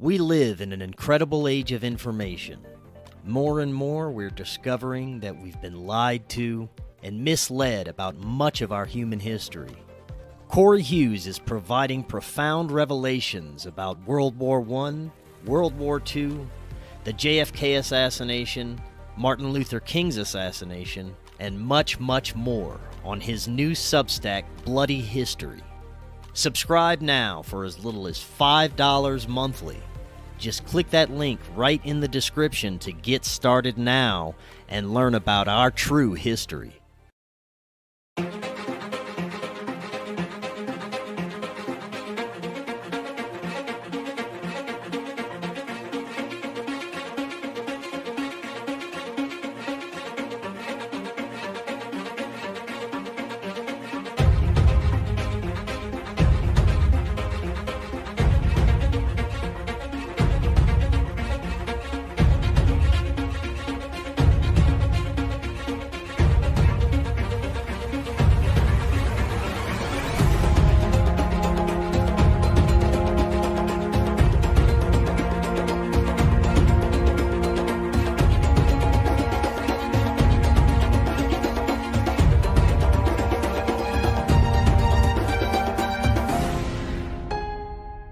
We live in an incredible age of information. More and more, we're discovering that we've been lied to and misled about much of our human history. Cory Hughes is providing profound revelations about World War I, World War II, the JFK assassination, Martin Luther King's assassination, and much, much more on his new Substack, Bloody History. Subscribe now for as little as $5 monthly. Just click that link right in the description to get started now and learn about our true history.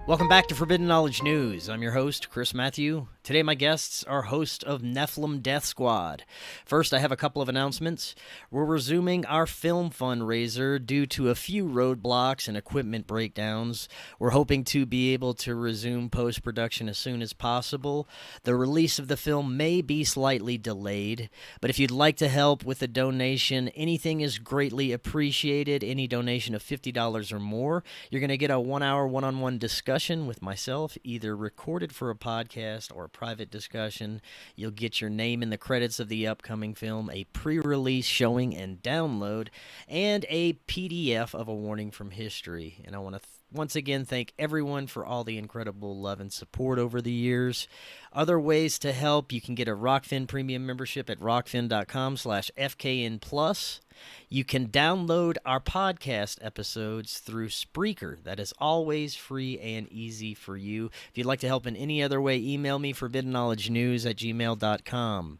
Welcome back to Forbidden Knowledge News. I'm your host, Chris Matthew. Today my guests are hosts of Nephilim Death Squad. First, I have a couple of announcements. We're resuming our film fundraiser due to a few roadblocks and equipment breakdowns. We're hoping to be able to resume post-production as soon as possible. The release of the film may be slightly delayed, but if you'd like to help with a donation, anything is greatly appreciated. Any donation of $50 or more, you're going to get a 1-hour one-on-one discussion with myself, either recorded for a podcast or a private discussion. You'll get your name in the credits of the upcoming film, a pre-release showing and download, and a PDF of a warning from history. And I want to once again thank everyone for all the incredible love and support over the years. Other ways to help: you can get a Rokfin premium membership at rokfin.com/FKN+. You can download our podcast episodes through Spreaker. That is always free and easy for you. If you'd like to help in any other way, email me, forbiddenknowledgenews@gmail.com.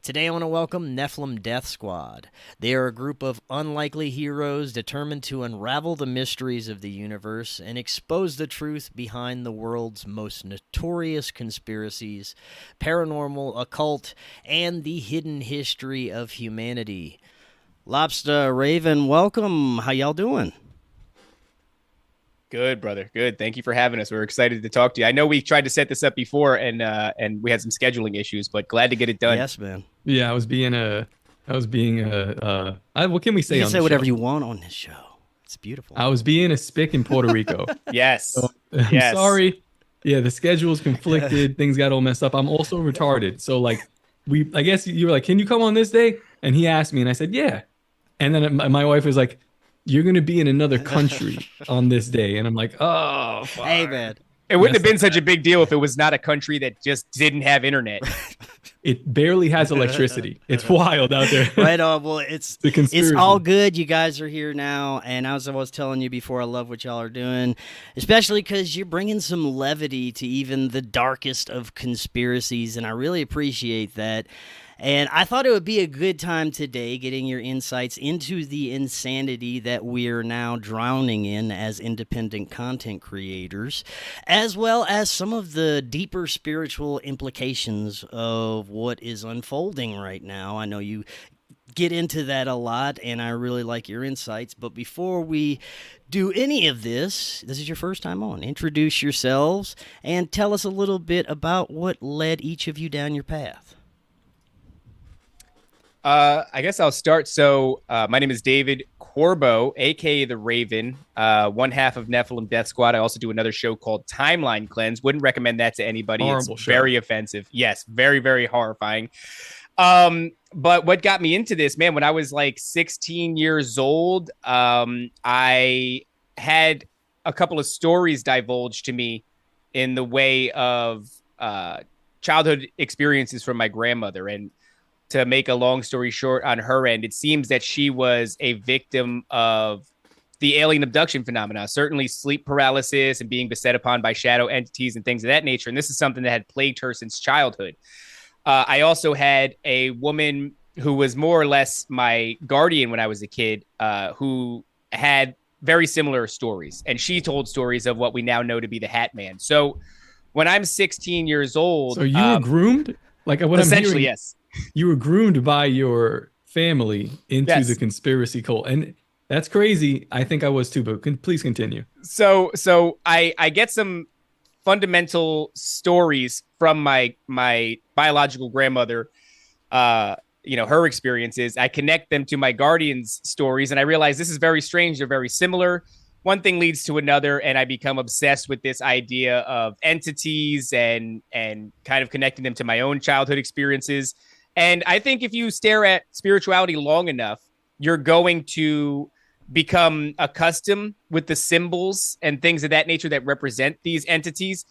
Today I want to welcome Nephilim Death Squad. They are a group of unlikely heroes determined to unravel the mysteries of the universe and expose the truth behind the world's most notorious conspiracies, paranormal, occult, and the hidden history of humanity. Lobster, Raven, welcome. How y'all doing? Good, brother. Good. Thank you for having us. We're excited to talk to you. I know we tried to set this up before and we had some scheduling issues, but glad to get it done. Yes, man. Yeah, what can we say? You on can say the whatever show? you want on this show. It's beautiful. I was being a spick in Puerto Rico. Yes. So, I'm Yes. sorry. Yeah, the schedule's conflicted. Things got all messed up. I'm also retarded. So I guess you were like, can you come on this day? And he asked me and I said, yeah. And then my wife was like, you're going to be in another country on this day. And I'm like, oh, fuck. Hey, man. It wouldn't have been such a big deal if it was not a country that just didn't have internet. It barely has electricity. It's wild out there. Right on. Well, it's conspiracy. all good. You guys are here now. And as I was telling you before, I love what y'all are doing, especially because you're bringing some levity to even the darkest of conspiracies. And I really appreciate that. And I thought it would be a good time today getting your insights into the insanity that we're now drowning in as independent content creators, as well as some of the deeper spiritual implications of what is unfolding right now. I know you get into that a lot, and I really like your insights. But before we do any of this is your first time on. Introduce yourselves and tell us a little bit about what led each of you down your path. I guess I'll start. So my name is David Corbo, a.k.a. The Raven, one half of Nephilim Death Squad. I also do another show called Timeline Cleanse. Wouldn't recommend that to anybody. Horrible It's show. Very offensive. Yes, very, very horrifying. But what got me into this, man, when I was like 16 years old, I had a couple of stories divulged to me in the way of childhood experiences from my grandmother. And to make a long story short on her end, it seems that she was a victim of the alien abduction phenomena, certainly sleep paralysis and being beset upon by shadow entities and things of that nature. And this is something that had plagued her since childhood. I also had a woman who was more or less my guardian when I was a kid, who had very similar stories. And she told stories of what we now know to be the Hat Man. So when I'm 16 years old. So you were groomed? Like what essentially, I'm hearing, yes. You were groomed by your family into the conspiracy cult. And that's crazy. I think I was too, but please continue. So I get some fundamental stories from my biological grandmother, her experiences. I connect them to my guardian's stories, and I realize this is very strange. They're very similar. One thing leads to another, and I become obsessed with this idea of entities and kind of connecting them to my own childhood experiences. And I think if you stare at spirituality long enough, you're going to become accustomed with the symbols and things of that nature that represent these entities.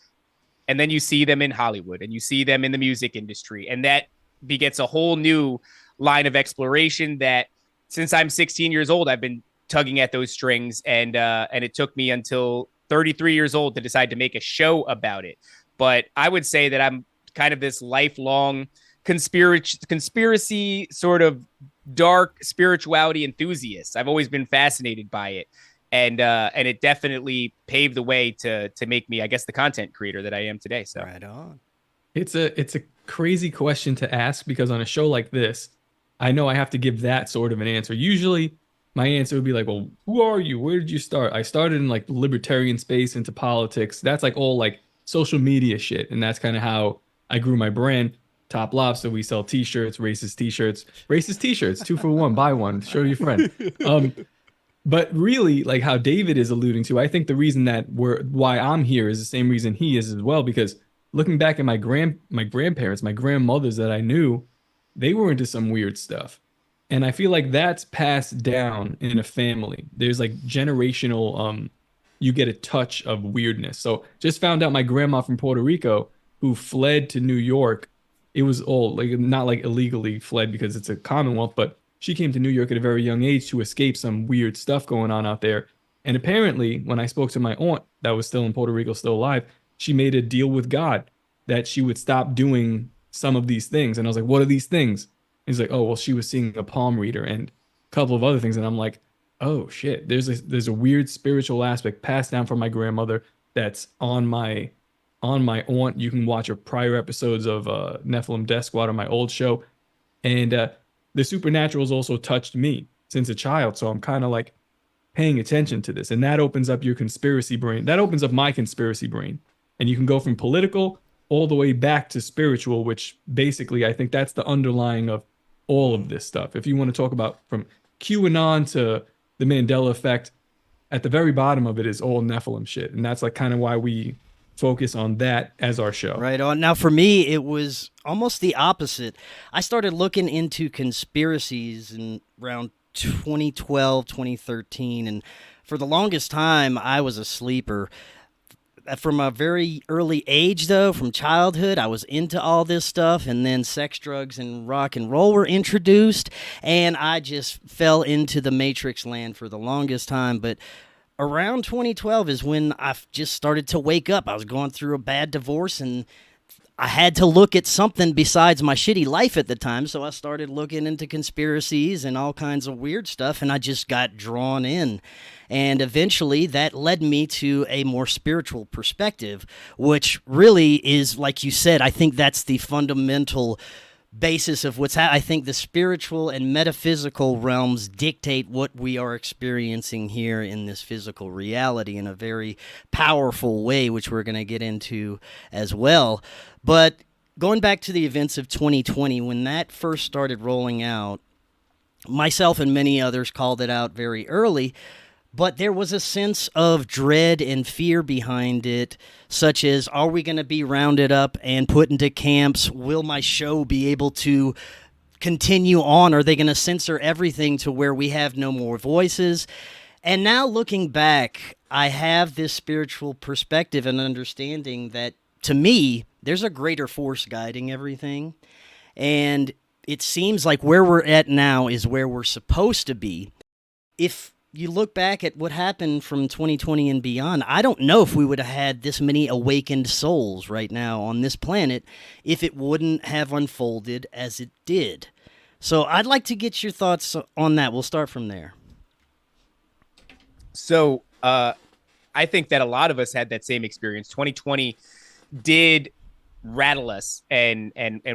And then you see them in Hollywood and you see them in the music industry. And that begets a whole new line of exploration that since I'm 16 years old, I've been tugging at those strings. And it took me until 33 years old to decide to make a show about it. But I would say that I'm kind of this lifelong conspiracy sort of dark spirituality enthusiast. I've always been fascinated by it. And it definitely paved the way to make me, I guess, the content creator that I am today. So right on. It's a crazy question to ask because on a show like this, I know I have to give that sort of an answer. Usually my answer would be like, well, who are you? Where did you start? I started in like the libertarian space into politics. That's like all like social media shit. And that's kind of how I grew my brand. Top Lobster, we sell t-shirts, racist t-shirts, 2 for 1, buy one, show your friend. But really, like how David is alluding to, I think the reason that why I'm here is the same reason he is as well, because looking back at my grandparents, my grandmothers that I knew, they were into some weird stuff. And I feel like that's passed down in a family. There's like generational, you get a touch of weirdness. So just found out my grandma from Puerto Rico who fled to New York. It was all like not like illegally fled because it's a Commonwealth, but she came to New York at a very young age to escape some weird stuff going on out there. And apparently, when I spoke to my aunt that was still in Puerto Rico, still alive, she made a deal with God that she would stop doing some of these things. And I was like, what are these things? And he's like, oh, well, she was seeing a palm reader and a couple of other things. And I'm like, oh, shit, there's a weird spiritual aspect passed down from my grandmother that's on my aunt. You can watch her prior episodes of Nephilim Death Squad on my old show. And the supernatural has also touched me since a child. So I'm kind of like paying attention to this. And that opens up your conspiracy brain. That opens up my conspiracy brain. And you can go from political all the way back to spiritual, which basically I think that's the underlying of all of this stuff. If you want to talk about from QAnon to the Mandela effect, at the very bottom of it is all Nephilim shit. And that's like kind of why we focus on that as our show. Right on. Now, for me, it was almost the opposite. I started looking into conspiracies in around 2012, 2013, and for the longest time, I was a sleeper. From a very early age, though, from childhood, I was into all this stuff, and then sex, drugs, and rock and roll were introduced, and I just fell into the Matrix land for the longest time. But around 2012 is when I just started to wake up. I was going through a bad divorce, and I had to look at something besides my shitty life at the time, so I started looking into conspiracies and all kinds of weird stuff, and I just got drawn in. And eventually that led me to a more spiritual perspective, which really is, like you said, I think that's the fundamental basis of what's I think the spiritual and metaphysical realms dictate what we are experiencing here in this physical reality in a very powerful way, which we're going to get into as well. But going back to the events of 2020, when that first started rolling out, myself and many others called it out very early. But there was a sense of dread and fear behind it, such as, are we going to be rounded up and put into camps? Will my show be able to continue on? Are they going to censor everything to where we have no more voices? And now looking back, I have this spiritual perspective and understanding that, to me, there's a greater force guiding everything. And it seems like where we're at now is where we're supposed to be. If you look back at what happened from 2020 and beyond, I don't know if we would have had this many awakened souls right now on this planet if it wouldn't have unfolded as it did. So I'd like to get your thoughts on that. We'll start from there. So I think that a lot of us had that same experience. 2020 did rattle us and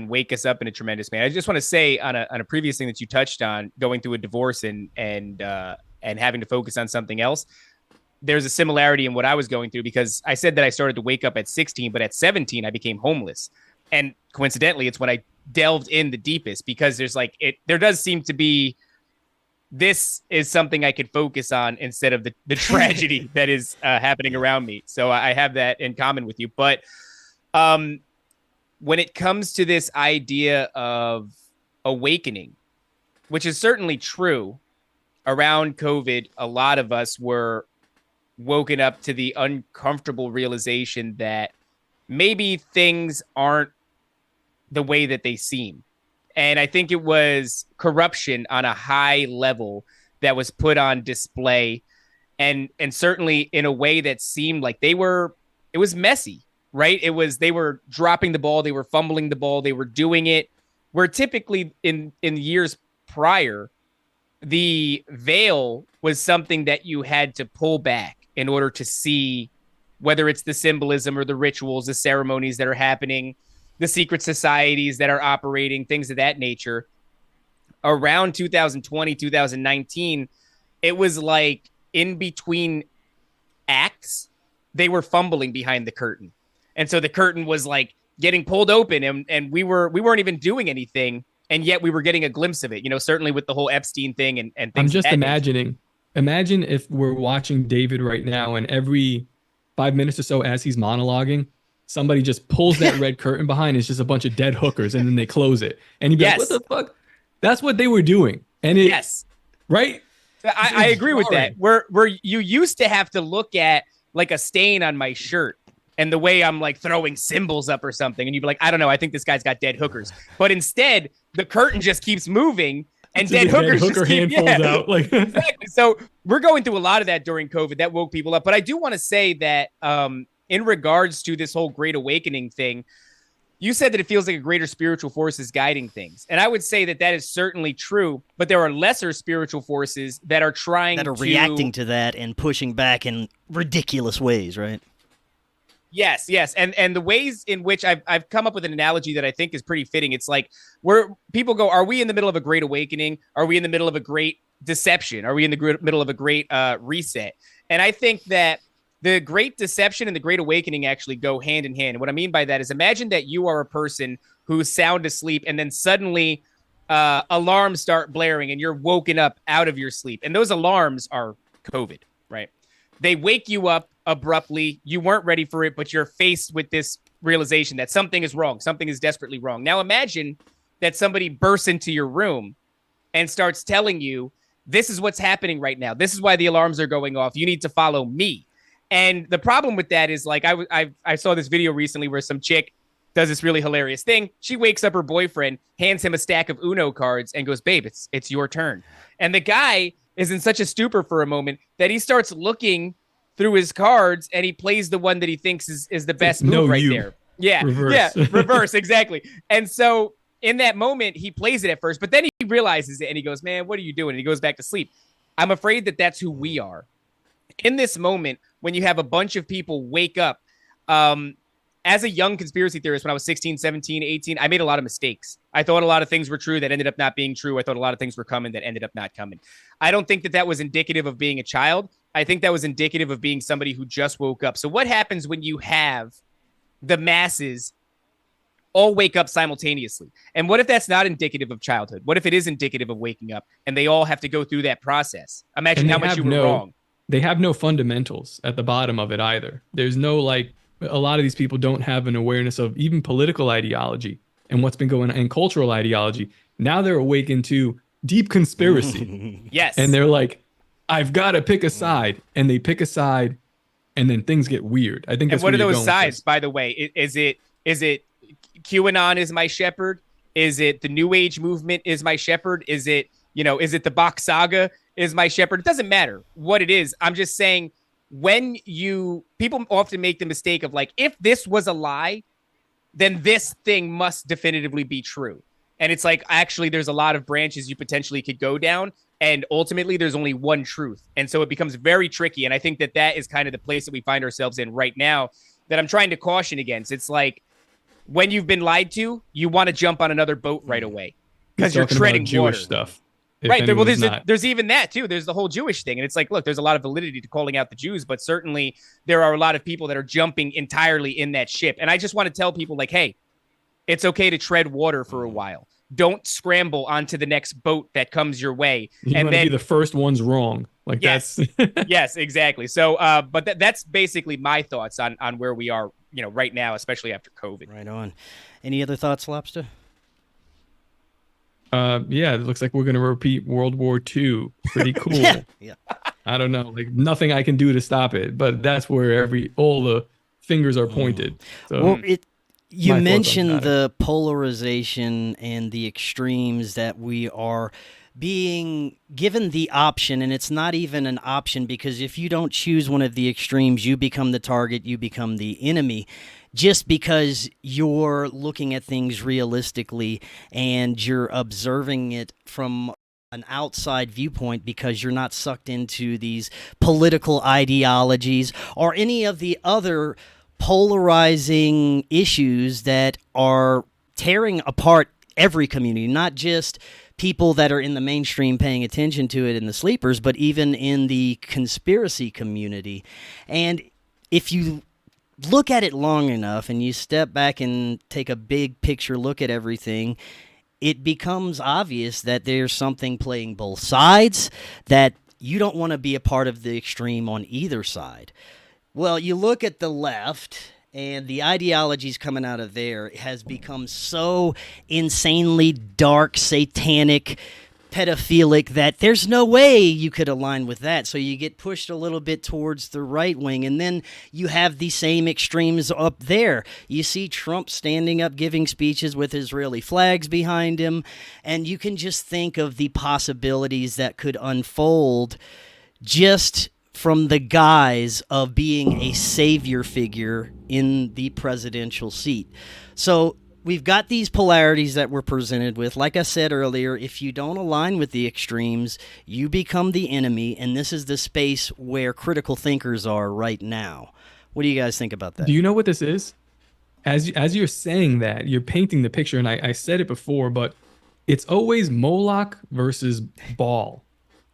wake us up in a tremendous manner. I just want to say on a previous thing that you touched on, going through a divorce and having to focus on something else. There's a similarity in what I was going through, because I said that I started to wake up at 16, but at 17 I became homeless. And coincidentally, it's when I delved in the deepest, because there does seem to be, this is something I could focus on instead of the tragedy that is happening around me. So I have that in common with you. But when it comes to this idea of awakening, which is certainly true, around COVID, a lot of us were woken up to the uncomfortable realization that maybe things aren't the way that they seem. And I think it was corruption on a high level that was put on display, and certainly in a way that seemed like it was messy, right? They were dropping the ball, they were fumbling the ball, they were doing it where typically in years prior, the veil was something that you had to pull back in order to see, whether it's the symbolism or the rituals, the ceremonies that are happening, the secret societies that are operating, things of that nature. Around 2020, 2019, it was like in between acts, they were fumbling behind the curtain. And so the curtain was like getting pulled open, and we weren't even doing anything. And yet we were getting a glimpse of it, certainly with the whole Epstein thing and things. I'm just imagining. Imagine if we're watching David right now, and every 5 minutes or so as he's monologuing, somebody just pulls that red curtain behind. It's just a bunch of dead hookers, and then they close it. And he'd be like, what the fuck? That's what they were doing. And yes. Right? I agree with that. Where you used to have to look at like a stain on my shirt and the way I'm like throwing symbols up or something, and you'd be like, I don't know, I think this guy's got dead hookers. But instead, the curtain just keeps moving, and dead hookers just keep, out. Like exactly. So we're going through a lot of that during COVID. That woke people up. But I do want to say that in regards to this whole Great Awakening thing, you said that it feels like a greater spiritual force is guiding things. And I would say that is certainly true, but there are lesser spiritual forces that are reacting to that and pushing back in ridiculous ways, right? Yes. And the ways in which I've come up with an analogy that I think is pretty fitting. It's like where people go, are we in the middle of a great awakening? Are we in the middle of a great deception? Are we in the middle of a great reset? And I think that the great deception and the great awakening actually go hand in hand. And what I mean by that is, imagine that you are a person who's sound asleep, and then suddenly alarms start blaring and you're woken up out of your sleep. And those alarms are COVID, right? They wake you up abruptly. You weren't ready for it, but you're faced with this realization that something is wrong. Something is desperately wrong. Now imagine that somebody bursts into your room and starts telling you, this is what's happening right now. This is why the alarms are going off. You need to follow me. And the problem with that is, like, I saw this video recently where some chick does this really hilarious thing. She wakes up her boyfriend, hands him a stack of Uno cards, and goes, babe, it's your turn. And the guy is in such a stupor for a moment that he starts looking through his cards, and he plays the one that he thinks is the best move there. Yeah, reverse, exactly. And so in that moment, he plays it at first, but then he realizes it, and he goes, man, what are you doing? And he goes back to sleep. I'm afraid that that's who we are. In this moment, when you have a bunch of people wake up, as a young conspiracy theorist, when I was 16, 17, 18, I made a lot of mistakes. I thought a lot of things were true that ended up not being true. I thought a lot of things were coming that ended up not coming. I don't think that was indicative of being a child. I think that was indicative of being somebody who just woke up. So what happens when you have the masses all wake up simultaneously? And what if that's not indicative of childhood? What if it is indicative of waking up and they all have to go through that process? Imagine how much you were wrong. They have no fundamentals at the bottom of it either. There's no, like, a lot of these people don't have an awareness of even political ideology and what's been going on, and cultural ideology. Now they're awakened to deep conspiracy. Yes. And they're like, I've got to pick a side. And they pick a side, and then things get weird. I think that's what are those sides, by the way? Is it QAnon is my shepherd? Is it the New Age movement is my shepherd? Is it is it the Bach Saga is my shepherd? It doesn't matter what it is. I'm just saying people often make the mistake of like, if this was a lie, then this thing must definitively be true. And it's like, actually, there's a lot of branches you potentially could go down. And ultimately, there's only one truth. And so it becomes very tricky. And I think that is kind of the place that we find ourselves in right now that I'm trying to caution against. It's like, when you've been lied to, you want to jump on another boat right away because you're treading Jewish water. Stuff. Right. Well, there's even that, too. There's the whole Jewish thing. And it's like, look, there's a lot of validity to calling out the Jews, but certainly there are a lot of people that are jumping entirely in that ship. And I just want to tell people like, hey, it's okay to tread water for a while. Don't scramble onto the next boat that comes your way. You want to be the first ones wrong. Like yes, yes, exactly. So, but that's basically my thoughts on where we are, right now, especially after COVID. Right on. Any other thoughts, Lobster? Yeah, it looks like we're going to repeat World War II. Pretty cool. Yeah. I don't know, like nothing I can do to stop it, but that's where all the fingers are pointed. So, well, you mentioned the polarization and the extremes that we are being given the option, and it's not even an option because if you don't choose one of the extremes, you become the target, you become the enemy. Just because you're looking at things realistically and you're observing it from an outside viewpoint because you're not sucked into these political ideologies or any of the other polarizing issues that are tearing apart every community, not just people that are in the mainstream paying attention to it in the sleepers, but even in the conspiracy community. And if you look at it long enough and you step back and take a big picture look at everything, it becomes obvious that there's something playing both sides, that you don't want to be a part of the extreme on either side. Well, you look at the left, and the ideologies coming out of there has become so insanely dark, satanic, pedophilic that there's no way you could align with that. So you get pushed a little bit towards the right wing, and then you have the same extremes up there. You see Trump standing up giving speeches with Israeli flags behind him, and you can just think of the possibilities that could unfold just from the guise of being a savior figure in the presidential seat. So we've got these polarities that we're presented with. Like I said earlier, if you don't align with the extremes, you become the enemy, and this is the space where critical thinkers are right now. What do you guys think about that? Do you know what this is? As you're saying that, you're painting the picture, and I said it before, but it's always Moloch versus Baal.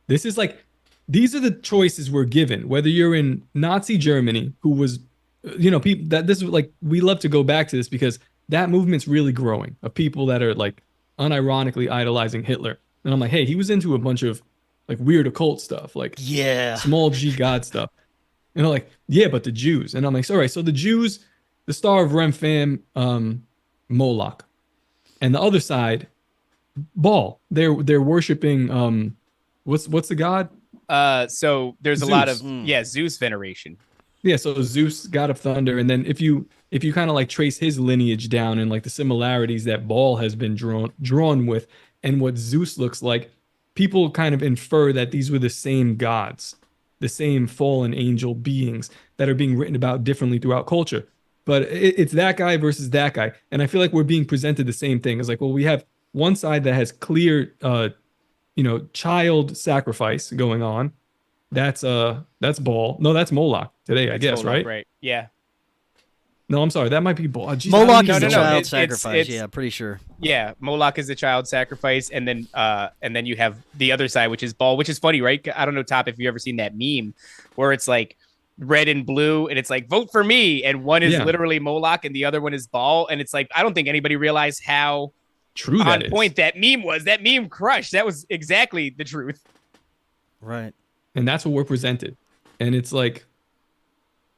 This is like, these are the choices we're given, whether you're in Nazi Germany, who was, people that this is like, we love to go back to this because that movement's really growing of people that are like unironically idolizing Hitler. And I'm like, hey, he was into a bunch of like weird occult stuff, like small G God stuff. And they're like, yeah, but the Jews. And I'm like, all right, so the Jews, the Star of Remphan, Moloch. And the other side, Baal. They're worshiping what's the god? So there's Zeus. A lot of Zeus veneration. Yeah, so Zeus, god of thunder, and then if you kind of like trace his lineage down and like the similarities that Baal has been drawn with and what Zeus looks like, people kind of infer that these were the same gods, the same fallen angel beings that are being written about differently throughout culture. But it's that guy versus that guy, and I feel like we're being presented the same thing. It's like, well, we have one side that has clear child sacrifice going on. That's Baal. No, that's Moloch today, I guess, Moloch, right? Right. Yeah. No, I'm sorry. That might be Baal. Jeez, Moloch is the no. child It's sacrifice. Yeah, pretty sure. Yeah, Moloch is the child sacrifice, and then you have the other side, which is Baal, which is funny, right? I don't know, Top, if you've ever seen that meme where it's like red and blue, and it's like, vote for me, and one is literally Moloch, and the other one is Baal, and it's like, I don't think anybody realized how true on point that meme was. That meme crushed. That was exactly the truth. Right. And that's what we're presented. And it's like,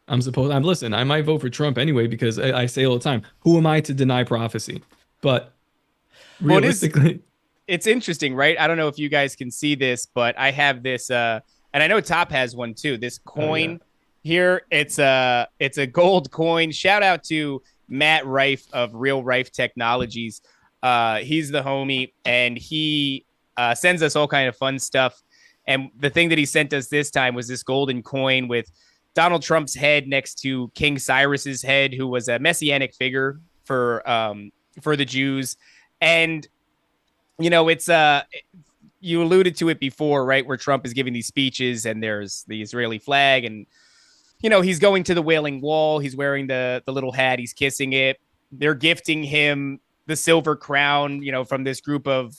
listen, I might vote for Trump anyway, because I say all the time, who am I to deny prophecy? But realistically, it's interesting, right? I don't know if you guys can see this, but I have this, and I know Top has one too. This coin here, it's a gold coin. Shout out to Matt Rife of Real Rife Technologies. He's the homie, and he sends us all kind of fun stuff. And the thing that he sent us this time was this golden coin with Donald Trump's head next to King Cyrus's head, who was a messianic figure for the Jews. And, you know, it's you alluded to it before, right, where Trump is giving these speeches and there's the Israeli flag and, you know, he's going to the Wailing Wall. He's wearing the little hat. He's kissing it. They're gifting him the silver crown, you know, from this group of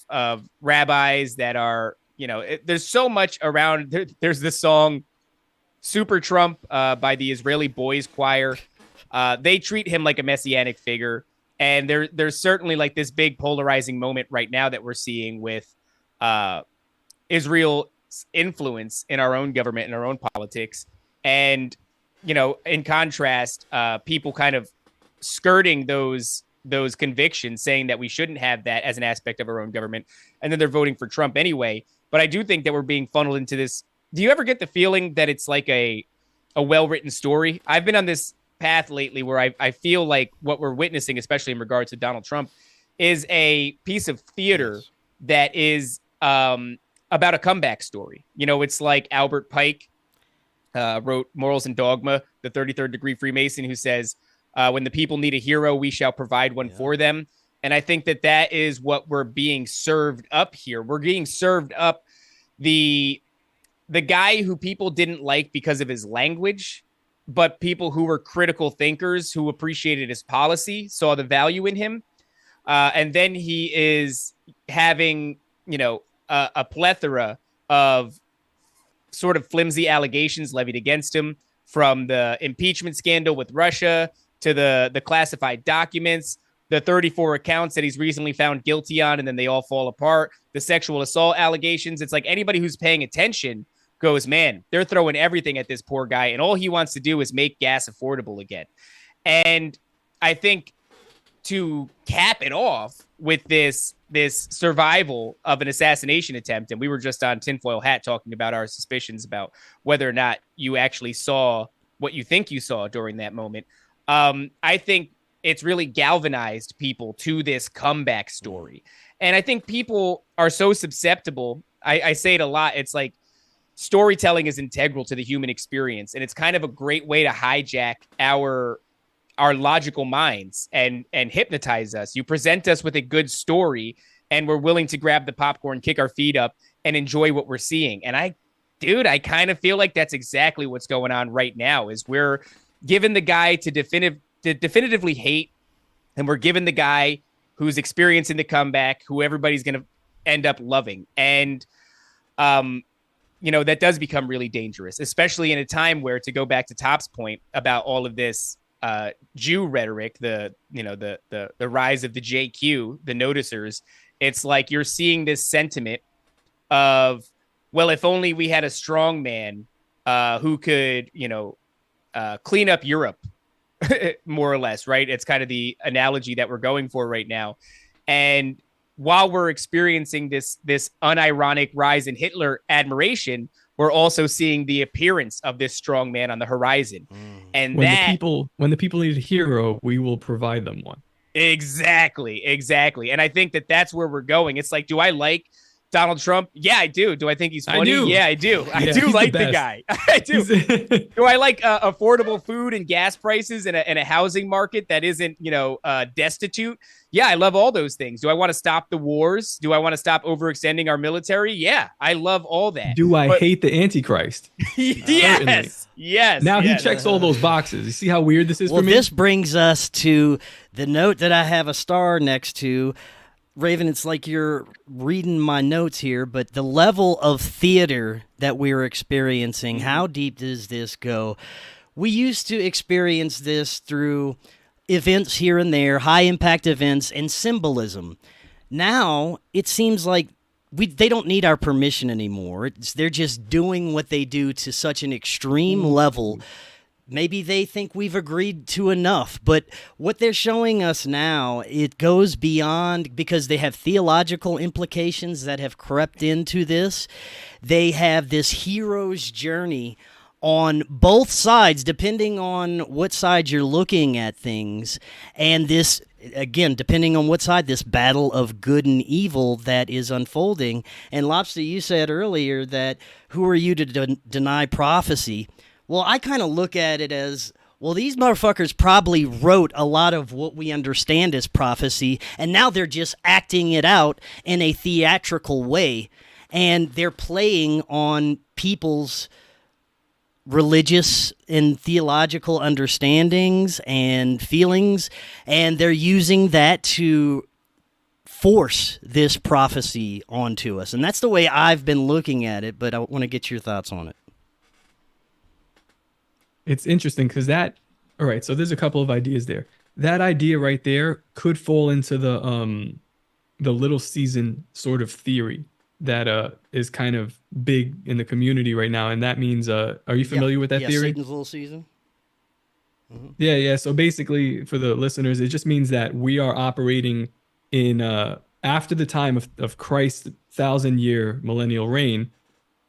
rabbis that are, you know, there's so much around. There's this song, Super Trump, by the Israeli Boys Choir. They treat him like a messianic figure. And there's certainly like this big polarizing moment right now that we're seeing with Israel's influence in our own government and our own politics. And, you know, in contrast, people kind of skirting those convictions, saying that we shouldn't have that as an aspect of our own government. And then they're voting for Trump anyway. But I do think that we're being funneled into this. Do you ever get the feeling that it's like a well-written story? I've been on this path lately where I feel like what we're witnessing, especially in regards to Donald Trump, is a piece of theater that is about a comeback story. You know, it's like Albert Pike wrote Morals and Dogma, the 33rd degree Freemason, who says, when the people need a hero, we shall provide one for them. And I think that that is what we're being served up here. We're being served up the guy who people didn't like because of his language, but people who were critical thinkers who appreciated his policy, saw the value in him. And then he is having, you know, a plethora of sort of flimsy allegations levied against him, from the impeachment scandal with Russia to the classified documents, the 34 accounts that he's recently found guilty on, and then they all fall apart, the sexual assault allegations. It's like anybody who's paying attention goes, man, they're throwing everything at this poor guy, and all he wants to do is make gas affordable again. And I think to cap it off with this survival of an assassination attempt, and we were just on Tinfoil Hat talking about our suspicions about whether or not you actually saw what you think you saw during that moment. I think it's really galvanized people to this comeback story. And I think people are so susceptible. I say it a lot. It's like storytelling is integral to the human experience. And it's kind of a great way to hijack our logical minds and hypnotize us. You present us with a good story and we're willing to grab the popcorn, kick our feet up, and enjoy what we're seeing. And I kind of feel like that's exactly what's going on right now. Is we're giving the guy to definitively hate, and we're giving the guy who's experiencing the comeback, who everybody's going to end up loving. And, you know, that does become really dangerous, especially in a time where, to go back to Top's point about all of this Jew rhetoric, the rise of the JQ, the noticers, it's like you're seeing this sentiment of, well, if only we had a strong man who could, you know, clean up Europe, more or less, right? It's kind of the analogy that we're going for right now. And while we're experiencing this unironic rise in Hitler admiration, we're also seeing the appearance of this strong man on the horizon. And when the people need a hero, we will provide them one. Exactly. And I think that that's where we're going. It's like, do I like Donald Trump? Yeah, I do. Do I think he's funny? Yeah, I do. I do like the guy. I do. Do I like affordable food and gas prices and a housing market that isn't, you know, destitute? Yeah, I love all those things. Do I want to stop the wars? Do I want to stop overextending our military? Yeah, I love all that. Do I hate the Antichrist? Yes. Now he checks all those boxes. You see how weird this is for me? Well, this brings us to the note that I have a star next to. Raven, it's like you're reading my notes here, but the level of theater that we're experiencing, how deep does this go? We used to experience this through events here and there, high-impact events, and symbolism. Now, it seems like they don't need our permission anymore. They're just doing what they do to such an extreme level. Maybe they think we've agreed to enough, but what they're showing us now, it goes beyond, because they have theological implications that have crept into this. They have this hero's journey on both sides, depending on what side you're looking at things. And this, again, depending on what side, this battle of good and evil that is unfolding. And Lobster, you said earlier that who are you to deny prophecy? Well, I kind of look at it as, well, these motherfuckers probably wrote a lot of what we understand as prophecy, and now they're just acting it out in a theatrical way. And they're playing on people's religious and theological understandings and feelings, and they're using that to force this prophecy onto us. And that's the way I've been looking at it, but I want to get your thoughts on it. It's interesting because all right, so there's a couple of ideas there. That idea right there could fall into the little season sort of theory that is kind of big in the community right now. And that means, are you familiar with that theory? Satan's little season. Mm-hmm. Yeah. So basically, for the listeners, it just means that we are operating in after the time of Christ's 1,000-year millennial reign,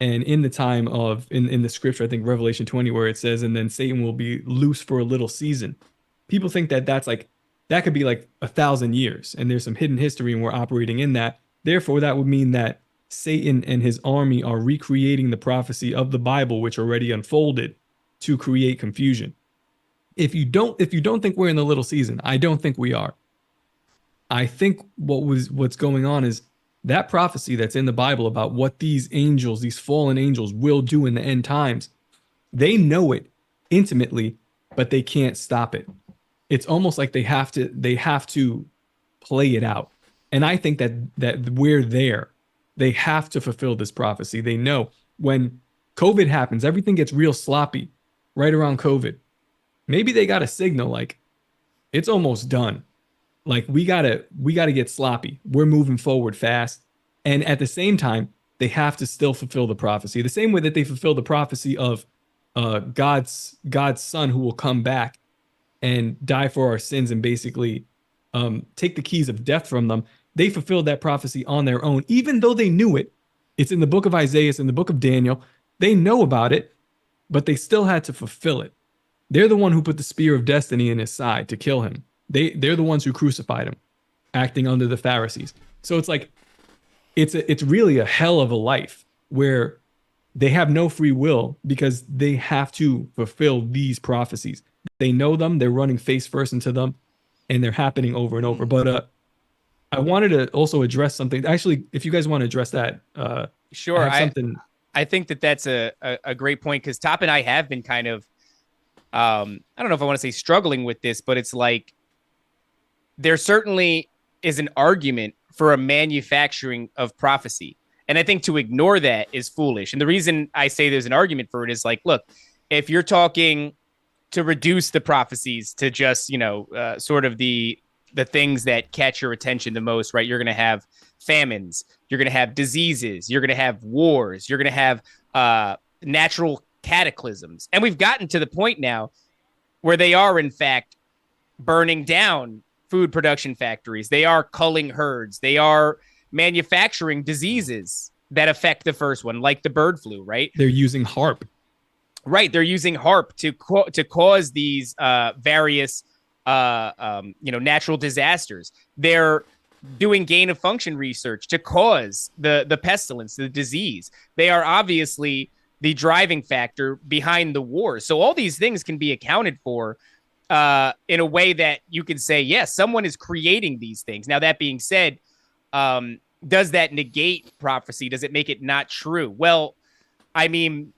and in the time of in the scripture, I think Revelation 20, where it says, and then Satan will be loose for a little season. People think that that could be like 1,000 years, and there's some hidden history, and we're operating in that. Therefore, that would mean that Satan and his army are recreating the prophecy of the Bible, which already unfolded, to create confusion. If you don't think we're in the little season, I don't think we are. I think what's going on is that prophecy that's in the Bible about what these angels, these fallen angels, will do in the end times. They know it intimately, but they can't stop it. It's almost like they have to play it out. And I think that we're there. They have to fulfill this prophecy. They know when COVID happens, everything gets real sloppy right around COVID. Maybe they got a signal like it's almost done. Like we gotta get sloppy. We're moving forward fast. And at the same time, they have to still fulfill the prophecy. The same way that they fulfill the prophecy of God's son who will come back and die for our sins and basically take the keys of death from them. They fulfilled that prophecy on their own, even though they knew it. It's in the book of Isaiah, it's in the book of Daniel. They know about it, but they still had to fulfill it. They're the one who put the spear of destiny in his side to kill him. They're the ones who crucified him, acting under the Pharisees. So it's like, it's really a hell of a life where they have no free will because they have to fulfill these prophecies. They know them, they're running face first into them, and they're happening over and over. But I wanted to also address something. Actually, if you guys want to address that, sure. I think that's a great point, because Top and I have been kind of, I don't know if I want to say struggling with this, but it's like there certainly is an argument for a manufacturing of prophecy. And I think to ignore that is foolish. And the reason I say there's an argument for it is like, look, if you're talking to reduce the prophecies to just, sort of the things that catch your attention the most, right? You're going to have famines, you're going to have diseases, you're going to have wars, you're going to have natural cataclysms. And we've gotten to the point now where they are, in fact, burning down food production factories. They are culling herds. They are manufacturing diseases that affect the first one, like the bird flu, right? They're using HARP. Right. They're using HARP to cause these various natural disasters. They're doing gain of function research to cause the pestilence, the disease. They are obviously the driving factor behind the war. So all these things can be accounted for in a way that you can say, yes, someone is creating these things. Now, that being said, does that negate prophecy? Does it make it not true? Well, I mean,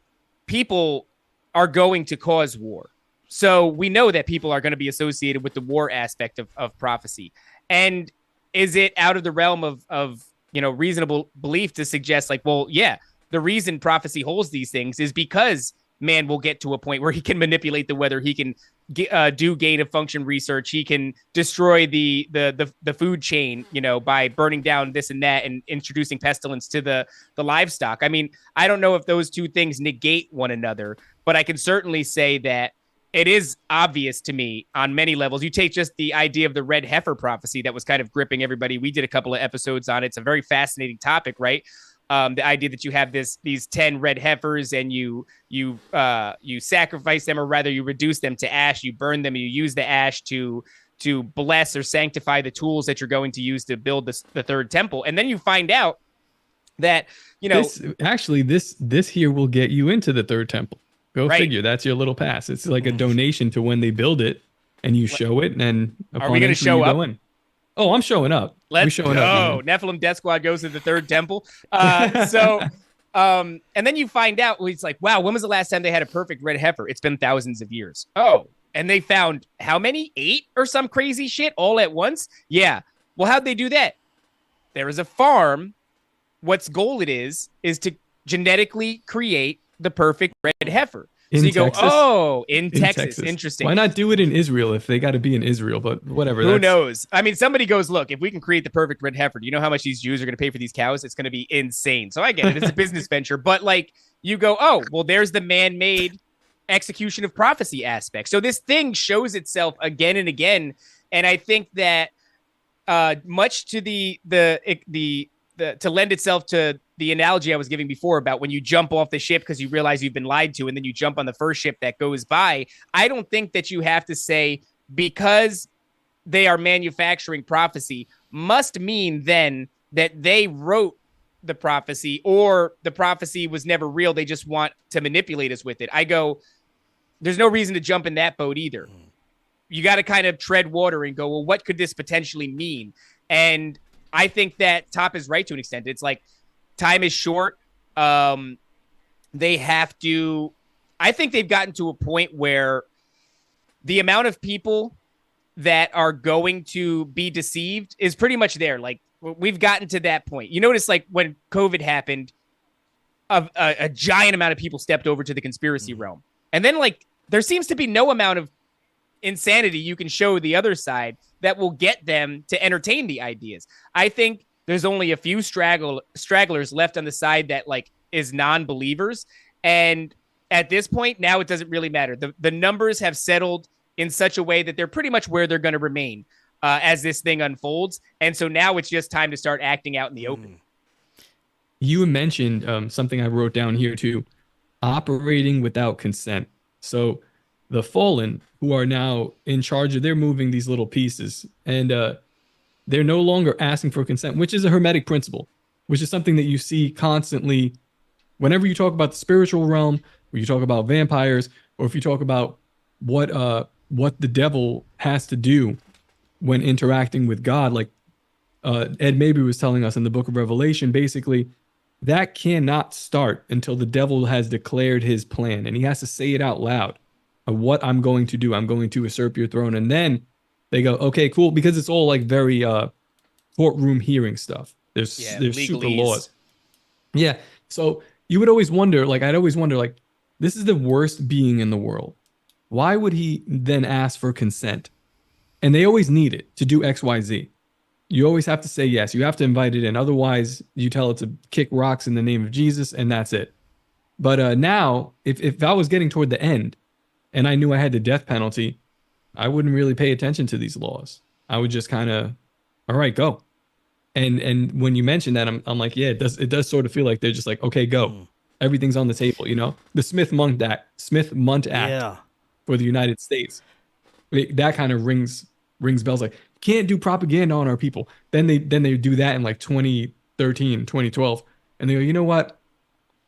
people are going to cause war. So we know that people are going to be associated with the war aspect of prophecy. And is it out of the realm of reasonable belief to suggest like, well, yeah, the reason prophecy holds these things is because man will get to a point where he can manipulate the weather. He can do gain of function research. He can destroy the food chain, by burning down this and that and introducing pestilence to the livestock. I mean, I don't know if those two things negate one another, but I can certainly say that it is obvious to me on many levels. You take just the idea of the red heifer prophecy that was kind of gripping everybody. We did a couple of episodes on it. It's a very fascinating topic, right? The idea that you have these 10 red heifers and you sacrifice them, or rather you reduce them to ash, you burn them, you use the ash to bless or sanctify the tools that you're going to use to build the third temple. And then you find out that, this here will get you into the third temple. Go figure. That's your little pass. It's like a donation to when they build it, and you show it. And are we going to show up? Oh, I'm showing up. We're showing up. Nephilim Death Squad goes to the third temple. And then you find out, it's like, wow, when was the last time they had a perfect red heifer? It's been thousands of years. Oh, and they found how many? 8 or some crazy shit all at once? Yeah. Well, how'd they do that? There is a farm. What's goal it is to genetically create the perfect red heifer. So you go, in Texas. Interesting. Why not do it in Israel if they got to be in Israel? But whatever. Who knows? I mean, somebody goes, look, if we can create the perfect red heifer, do you know how much these Jews are going to pay for these cows? It's going to be insane. So I get it. It's a business venture. But like, you go, oh, well, there's the man-made execution of prophecy aspect. So this thing shows itself again and again. And I think that much to to lend itself to the analogy I was giving before about when you jump off the ship because you realize you've been lied to, and then you jump on the first ship that goes by. I don't think that you have to say because they are manufacturing prophecy must mean then that they wrote the prophecy, or the prophecy was never real. They just want to manipulate us with it. I go, there's no reason to jump in that boat either. You got to kind of tread water and go, well, what could this potentially mean? And I think that Top is right to an extent. It's like time is short. They have to. I think they've gotten to a point where the amount of people that are going to be deceived is pretty much there. Like we've gotten to that point. You notice, like when COVID happened, a giant amount of people stepped over to the conspiracy realm, and then like there seems to be no amount of insanity you can show the other side that will get them to entertain the ideas. I think there's only a few stragglers left on the side that like is non-believers. And at this point, now it doesn't really matter. The numbers have settled in such a way that they're pretty much where they're going to remain as this thing unfolds. And so now it's just time to start acting out in the open. You mentioned something I wrote down here too, operating without consent. So the fallen who are now in charge of, they're moving these little pieces, and they're no longer asking for consent, which is a hermetic principle, which is something that you see constantly whenever you talk about the spiritual realm, or you talk about vampires, or if you talk about what the devil has to do when interacting with God. Like Ed Mabry was telling us in the book of Revelation, basically, that cannot start until the devil has declared his plan, and he has to say it out loud. What I'm going to do. I'm going to usurp your throne. And then they go, okay, cool. Because it's all like very courtroom hearing stuff. There's super laws. Yeah. So you would always wonder, like, I'd always wonder, like, this is the worst being in the world. Why would he then ask for consent? And they always need it to do X, Y, Z. You always have to say yes. You have to invite it in. Otherwise, you tell it to kick rocks in the name of Jesus, and that's it. But now, if I was getting toward the end, and I knew I had the death penalty, I wouldn't really pay attention to these laws. I would just kind of, all right, go. And when you mention that, I'm like, yeah, it does sort of feel like they're just like, okay, go. Everything's on the table, you know? The Smith-Mundt Act for the United States. That kind of rings bells, like, can't do propaganda on our people. Then they do that in like 2013, 2012, and they go, you know what?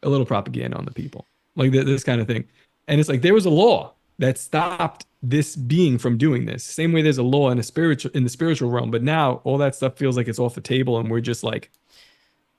A little propaganda on the people. Like this kind of thing. And it's like there was a law that stopped this being from doing this. Same way there's a law in the spiritual realm, but now all that stuff feels like it's off the table, and we're just like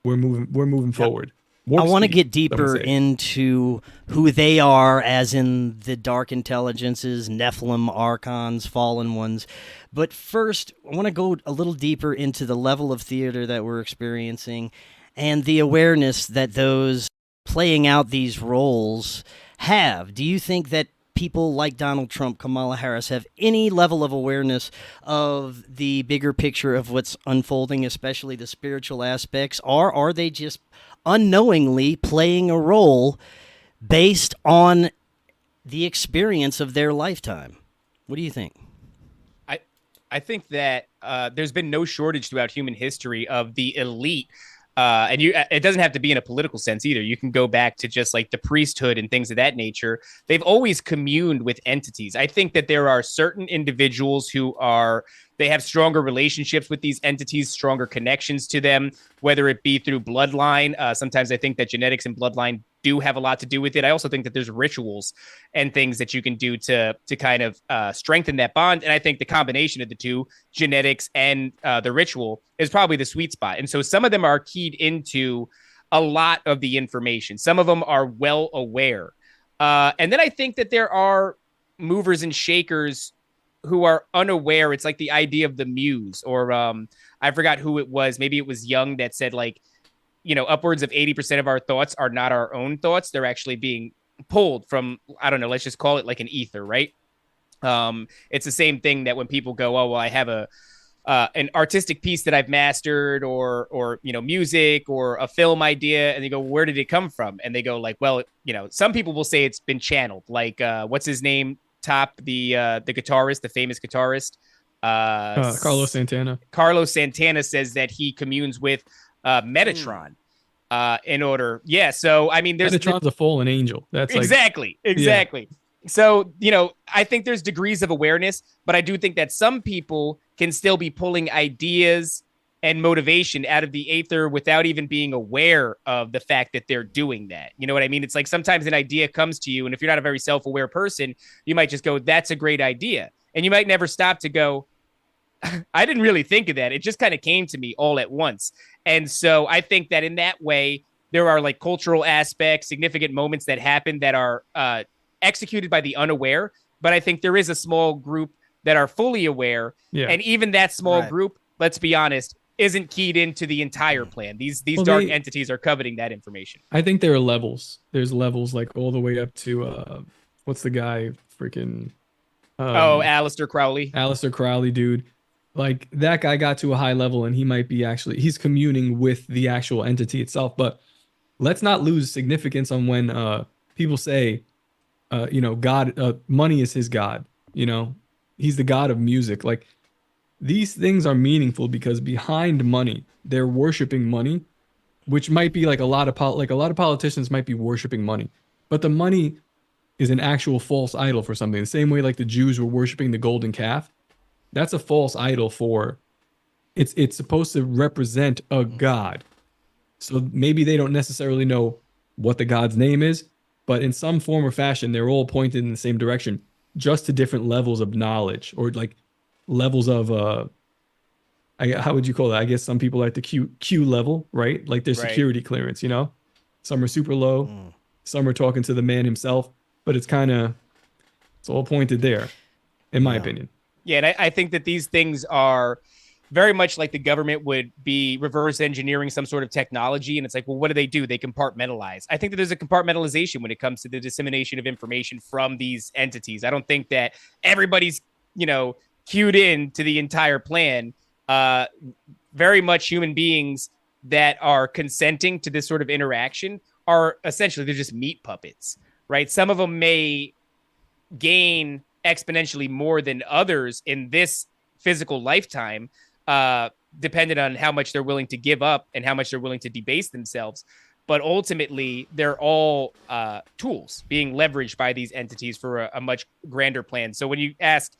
we're moving forward. I want to get deeper into who they are, as in the dark intelligences, Nephilim, Archons, fallen ones. But first, I want to go a little deeper into the level of theater that we're experiencing and the awareness that those playing out these roles have. Do you think that people like Donald Trump, Kamala Harris, have any level of awareness of the bigger picture of what's unfolding, especially the spiritual aspects, or are they just unknowingly playing a role based on the experience of their lifetime? What do you think? I think that there's been no shortage throughout human history of the elite and it doesn't have to be in a political sense either. You can go back to just like the priesthood and things of that nature. They've always communed with entities. I think that there are certain individuals they have stronger relationships with these entities, stronger connections to them, whether it be through bloodline. Sometimes I think that genetics and bloodline do have a lot to do with it. I also think that there's rituals and things that you can do to kind of strengthen that bond. And I think the combination of the two, genetics and the ritual, is probably the sweet spot. And so some of them are keyed into a lot of the information. Some of them are well aware. And then I think that there are movers and shakers who are unaware. It's like the idea of the muse, or I forgot who it was. Maybe it was Jung that said, like, upwards of 80% of our thoughts are not our own thoughts. They're actually being pulled from, I don't know, let's just call it like an ether, right? It's the same thing that when people go, oh, well, I have an artistic piece that I've mastered, or music, or a film idea, and they go, where did it come from? And they go like, well, some people will say it's been channeled, like what's his name, the guitarist, the famous guitarist, Carlos Santana. Carlos Santana says that he communes with Metatron in order. Yeah. So, I mean, Metatron's a fallen angel. That's exactly. Yeah. So, I think there's degrees of awareness, but I do think that some people can still be pulling ideas and motivation out of the aether without even being aware of the fact that they're doing that. You know what I mean? It's like sometimes an idea comes to you, and if you're not a very self-aware person, you might just go, that's a great idea. And you might never stop to go, I didn't really think of that. It just kind of came to me all at once. And so I think that in that way, there are like cultural aspects, significant moments that happen that are executed by the unaware. But I think there is a small group that are fully aware. Yeah. And even that small group, let's be honest, isn't keyed into the entire plan. These dark entities are coveting that information. I think there are levels. There's levels like all the way up to what's the guy freaking Aleister Crowley. Aleister Crowley, dude. Like that guy got to a high level, and he might be he's communing with the actual entity itself. But let's not lose significance on when people say, God, money is his God. He's the God of music. Like these things are meaningful because behind money, they're worshiping money, which might be like a lot of politicians might be worshiping money, but the money is an actual false idol for something. The same way like the Jews were worshiping the golden calf. That's a false idol for it's supposed to represent a god. So maybe they don't necessarily know what the god's name is, but in some form or fashion, they're all pointed in the same direction, just to different levels of knowledge, or like levels of how would you call that? I guess some people are at the Q level, right? Like their security clearance, Some are super low, some are talking to the man himself, but it's all pointed there, in my opinion. Yeah, and I think that these things are very much like the government would be reverse engineering some sort of technology. And it's like, well, what do? They compartmentalize. I think that there's a compartmentalization when it comes to the dissemination of information from these entities. I don't think that everybody's, cued in to the entire plan. Very much human beings that are consenting to this sort of interaction are essentially, they're just meat puppets, right? Some of them may gain exponentially more than others in this physical lifetime, dependent on how much they're willing to give up and how much they're willing to debase themselves. But ultimately, they're all tools being leveraged by these entities for a much grander plan. So when you ask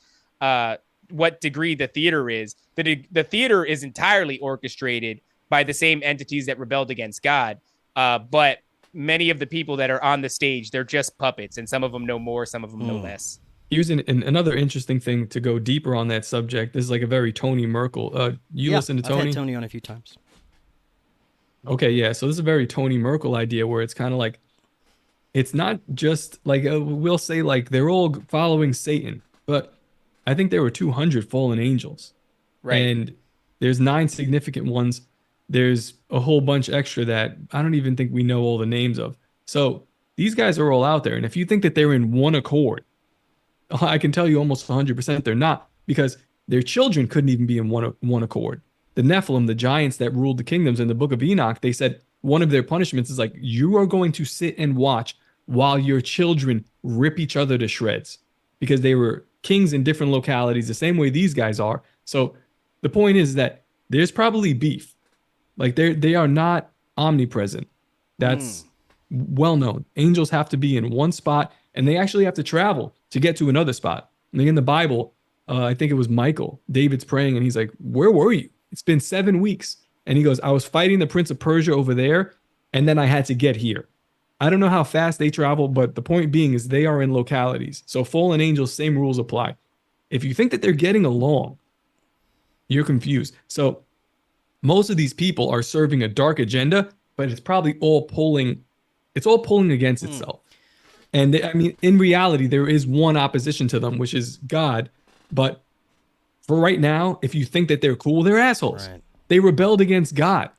what degree the theater is, the theater is entirely orchestrated by the same entities that rebelled against God. But many of the people that are on the stage, they're just puppets, and some of them know more, some of them know less. Here's another interesting thing to go deeper on that subject. This is like a very Tony Merkel. Listen to Tony? I've had Tony on a few times. Okay, yeah. So this is a very Tony Merkel idea where it's kind of like, it's not just like, we'll say like they're all following Satan, but I think there were 200 fallen angels. Right. And there's 9 significant ones. There's a whole bunch extra that I don't even think we know all the names of. So these guys are all out there. And if you think that they're in one accord, I can tell you almost 100% they're not, because their children couldn't even be in one accord. The Nephilim, the giants that ruled the kingdoms in the book of Enoch, they said one of their punishments is like, you are going to sit and watch while your children rip each other to shreds, because they were kings in different localities, the same way these guys are. So the point is that there's probably beef. Like they are not omnipresent. That's well known. Angels have to be in one spot, and they actually have to travel to get to another spot. Like in the Bible, I think it was Michael. David's praying, and he's like, "Where were you? It's been 7 weeks." And he goes, "I was fighting the Prince of Persia over there, and then I had to get here." I don't know how fast they travel, but the point being is they are in localities. So fallen angels, same rules apply. If you think that they're getting along, you're confused. So most of these people are serving a dark agenda, but it's probably all pulling against itself. And I mean, in reality, there is one opposition to them, which is God. But for right now, if you think that they're cool, they're assholes. Right. They rebelled against God.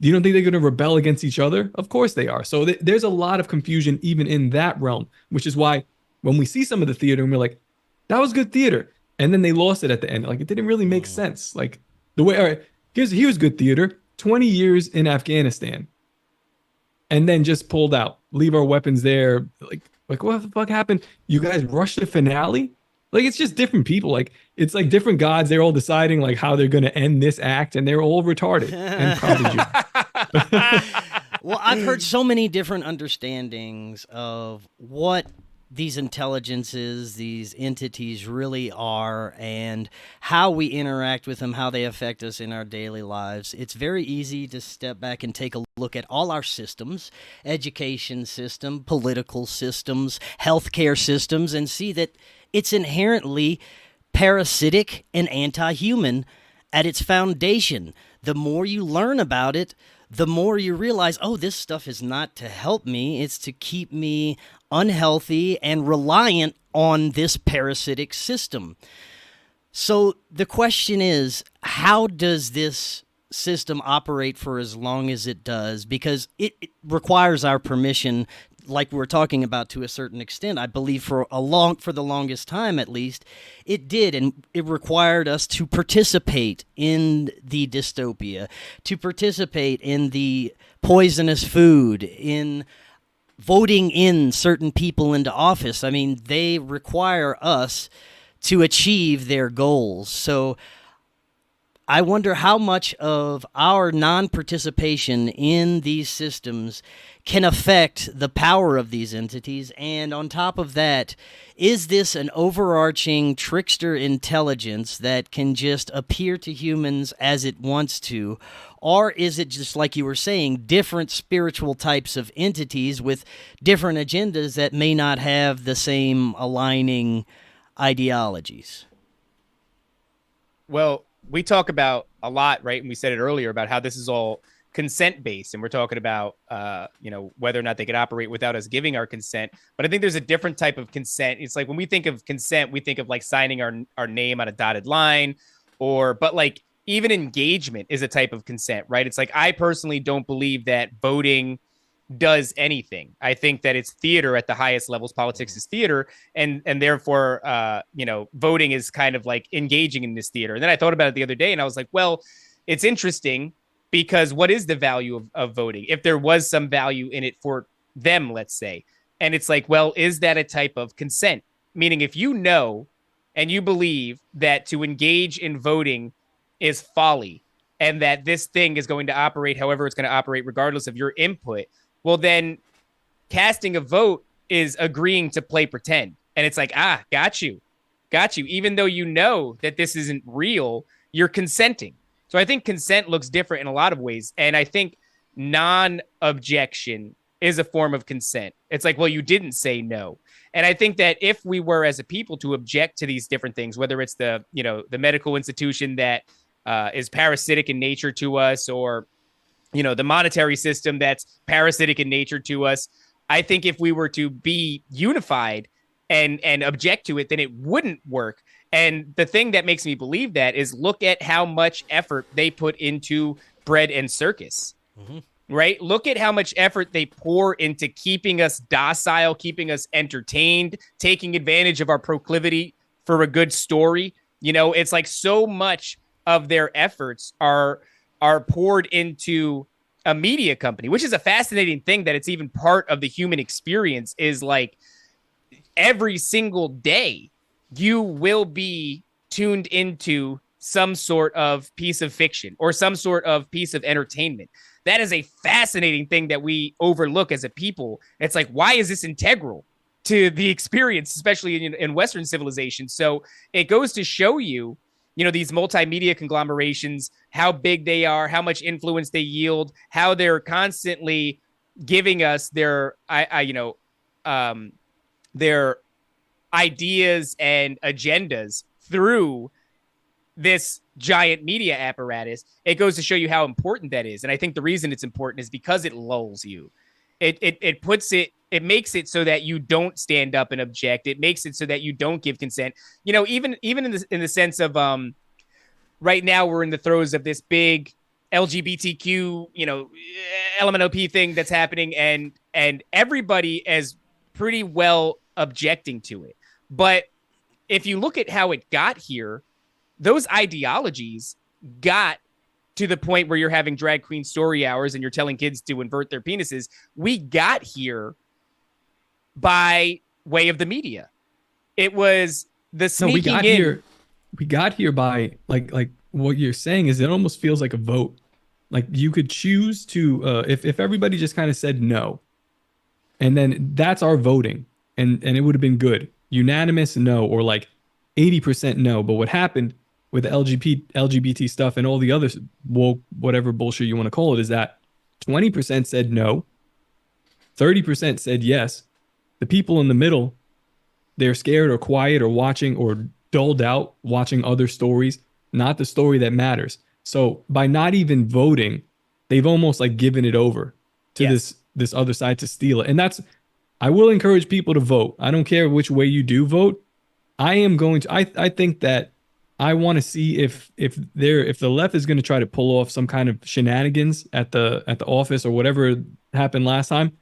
You don't think they're going to rebel against each other? Of course they are. So there's a lot of confusion even in that realm, which is why when we see some of the theater and we're like, that was good theater. And then they lost it at the end. Like, it didn't really make sense. Like the way, all right, here's good theater. 20 years in Afghanistan. And then just pulled out, leave our weapons there. Like what the fuck happened? You guys rushed the finale? Like, it's just different people. Like, it's like different gods. They're all deciding like how they're going to end this act, and they're all retarded and probably Well, I've heard so many different understandings of what these intelligences, these entities really are, and how we interact with them, how they affect us in our daily lives. It's very easy to step back and take a look at all our systems, education system, political systems, healthcare systems, and see that it's inherently parasitic and anti-human at its foundation. The more you learn about it, the more you realize, oh, this stuff is not to help me. It's to keep me unhealthy and reliant on this parasitic system. So the question is, how does this system operate for as long as it does? Because it requires our permission, like we're talking about, to a certain extent. I believe for the longest time, at least, it did, and it required us to participate in the dystopia, to participate in the poisonous food, in voting in certain people into office. I mean, they require us to achieve their goals. So I wonder how much of our non-participation in these systems can affect the power of these entities. And on top of that, is this an overarching trickster intelligence that can just appear to humans as it wants to? Or is it just, like you were saying, different spiritual types of entities with different agendas that may not have the same aligning ideologies? Well, we talk about a lot, right? And we said it earlier about how this is all consent based, and we're talking about whether or not they could operate without us giving our consent. But I think there's a different type of consent. It's like when we think of consent, we think of like signing our name on a dotted line, but like even engagement is a type of consent, right? It's like, I personally don't believe that voting does anything. I think that it's theater at the highest levels. Politics is theater, and therefore voting is kind of like engaging in this theater. And then I thought about it the other day, and I was like, well, it's interesting, because what is the value of voting if there was some value in it for them, let's say? And it's like, well, is that a type of consent? Meaning, if you know and you believe that to engage in voting is folly, and that this thing is going to operate however it's going to operate regardless of your input, well, then casting a vote is agreeing to play pretend. And it's like, got you. Even though you know that this isn't real, you're consenting. So I think consent looks different in a lot of ways. And I think non-objection is a form of consent. It's like, well, you didn't say no. And I think that if we were as a people to object to these different things, whether it's the medical institution that is parasitic in nature to us, or the monetary system that's parasitic in nature to us, I think if we were to be unified and object to it, then it wouldn't work. And the thing that makes me believe that is, look at how much effort they put into bread and circus, right? Look at how much effort they pour into keeping us docile, keeping us entertained, taking advantage of our proclivity for a good story. It's like so much of their efforts are poured into a media company, which is a fascinating thing, that it's even part of the human experience. Is like, every single day you will be tuned into some sort of piece of fiction or some sort of piece of entertainment. That is a fascinating thing that we overlook as a people. It's like, why is this integral to the experience, especially in Western civilization? So it goes to show you, these multimedia conglomerations, how big they are, how much influence they yield, how they're constantly giving us their ideas and agendas through this giant media apparatus. It goes to show you how important that is. And I think the reason it's important is because it lulls you. It makes it so that you don't stand up and object. It makes it so that you don't give consent. Even in the sense of right now we're in the throes of this big LGBTQ, LMNOP thing that's happening, and everybody is pretty well objecting to it. But if you look at how it got here, those ideologies got to the point where you're having drag queen story hours and you're telling kids to invert their penises. We got here by way of the media. It was the sneaking in. We got here by like what you're saying is it almost feels like a vote. Like you could choose to if everybody just kind of said no, and then that's our voting, and it would have been good. Unanimous no, or like 80% no. But what happened with the LGBT stuff and all the other woke, whatever bullshit you want to call it, is that 20% said no, 30% said yes. The people in the middle, they're scared or quiet or watching or dulled out watching other stories, not the story that matters. So by not even voting, they've almost like given it over to this other side to steal it. And I will encourage people to vote. I don't care which way you do vote. I think that I want to see if the left is going to try to pull off some kind of shenanigans at the office or whatever happened last time.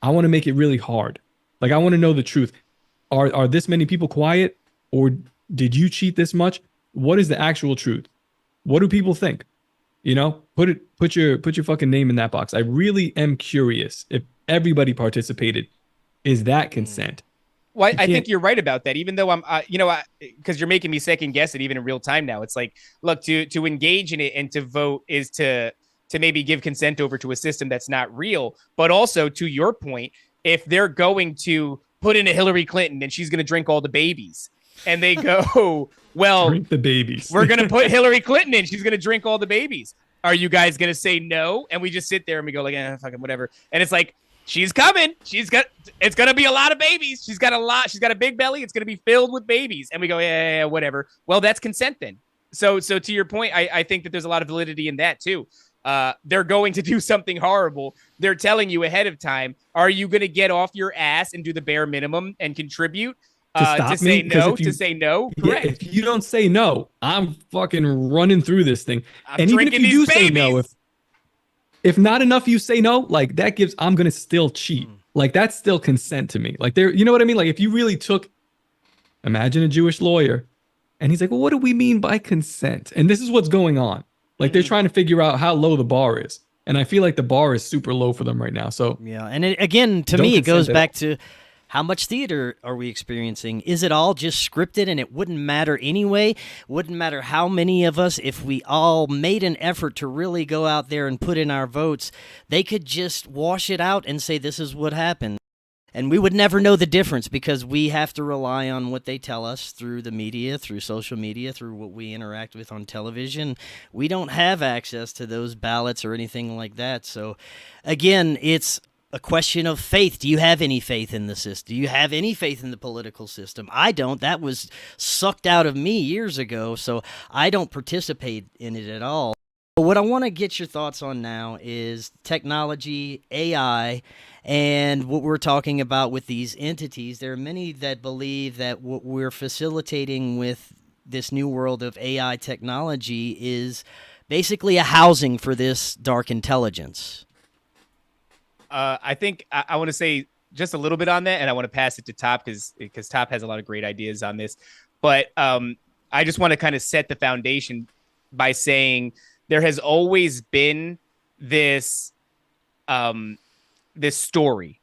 I want to make it really hard. Like I want to know the truth. Are this many people quiet, or did you cheat this much? What is the actual truth? What do people think? Put your fucking name in that box. I really am curious if everybody participated. Is that consent? Well, I think you're right about that, even though I'm, because you're making me second guess it even in real time now. It's like, look, to engage in it and to vote is to maybe give consent over to a system that's not real. But also, to your point, if they're going to put in a Hillary Clinton and she's going to drink all the babies, and they go, well, drink the babies. We're going to put Hillary Clinton in. She's going to drink all the babies. Are you guys going to say no? And we just sit there and we go like, fucking whatever. And it's like, she's coming. It's going to be a lot of babies. She's got a big belly. It's going to be filled with babies. And we go, yeah, whatever. Well, that's consent then. So to your point, I think that there's a lot of validity in that too. They're going to do something horrible. They're telling you ahead of time. Are you going to get off your ass and do the bare minimum and contribute? To say no. Correct. Yeah, if you don't say no, I'm fucking running through this thing. And even if you do say no, if not enough you say no, like that gives, I'm going to still cheat. Like that's still consent to me. Like you know what I mean? Like if you really imagine a Jewish lawyer and he's like, well, what do we mean by consent? And this is what's going on. Like they're trying to figure out how low the bar is. And I feel like the bar is super low for them right now. So yeah. And again, to me, it goes back to, how much theater are we experiencing? Is it all just scripted and it wouldn't matter anyway? Wouldn't matter how many of us, if we all made an effort to really go out there and put in our votes, they could just wash it out and say this is what happened. And we would never know the difference because we have to rely on what they tell us through the media, through social media, through what we interact with on television. We don't have access to those ballots or anything like that. So, again, it's a question of faith. Do you have any faith in the system? Do you have any faith in the political system? I don't. That was sucked out of me years ago, so I don't participate in it at all. But what I want to get your thoughts on now is technology, AI, and what we're talking about with these entities. There are many that believe that what we're facilitating with this new world of AI technology is basically a housing for this dark intelligence. I think I want to say just a little bit on that, and I want to pass it to Top because Top has a lot of great ideas on this. But I just want to kind of set the foundation by saying there has always been this this story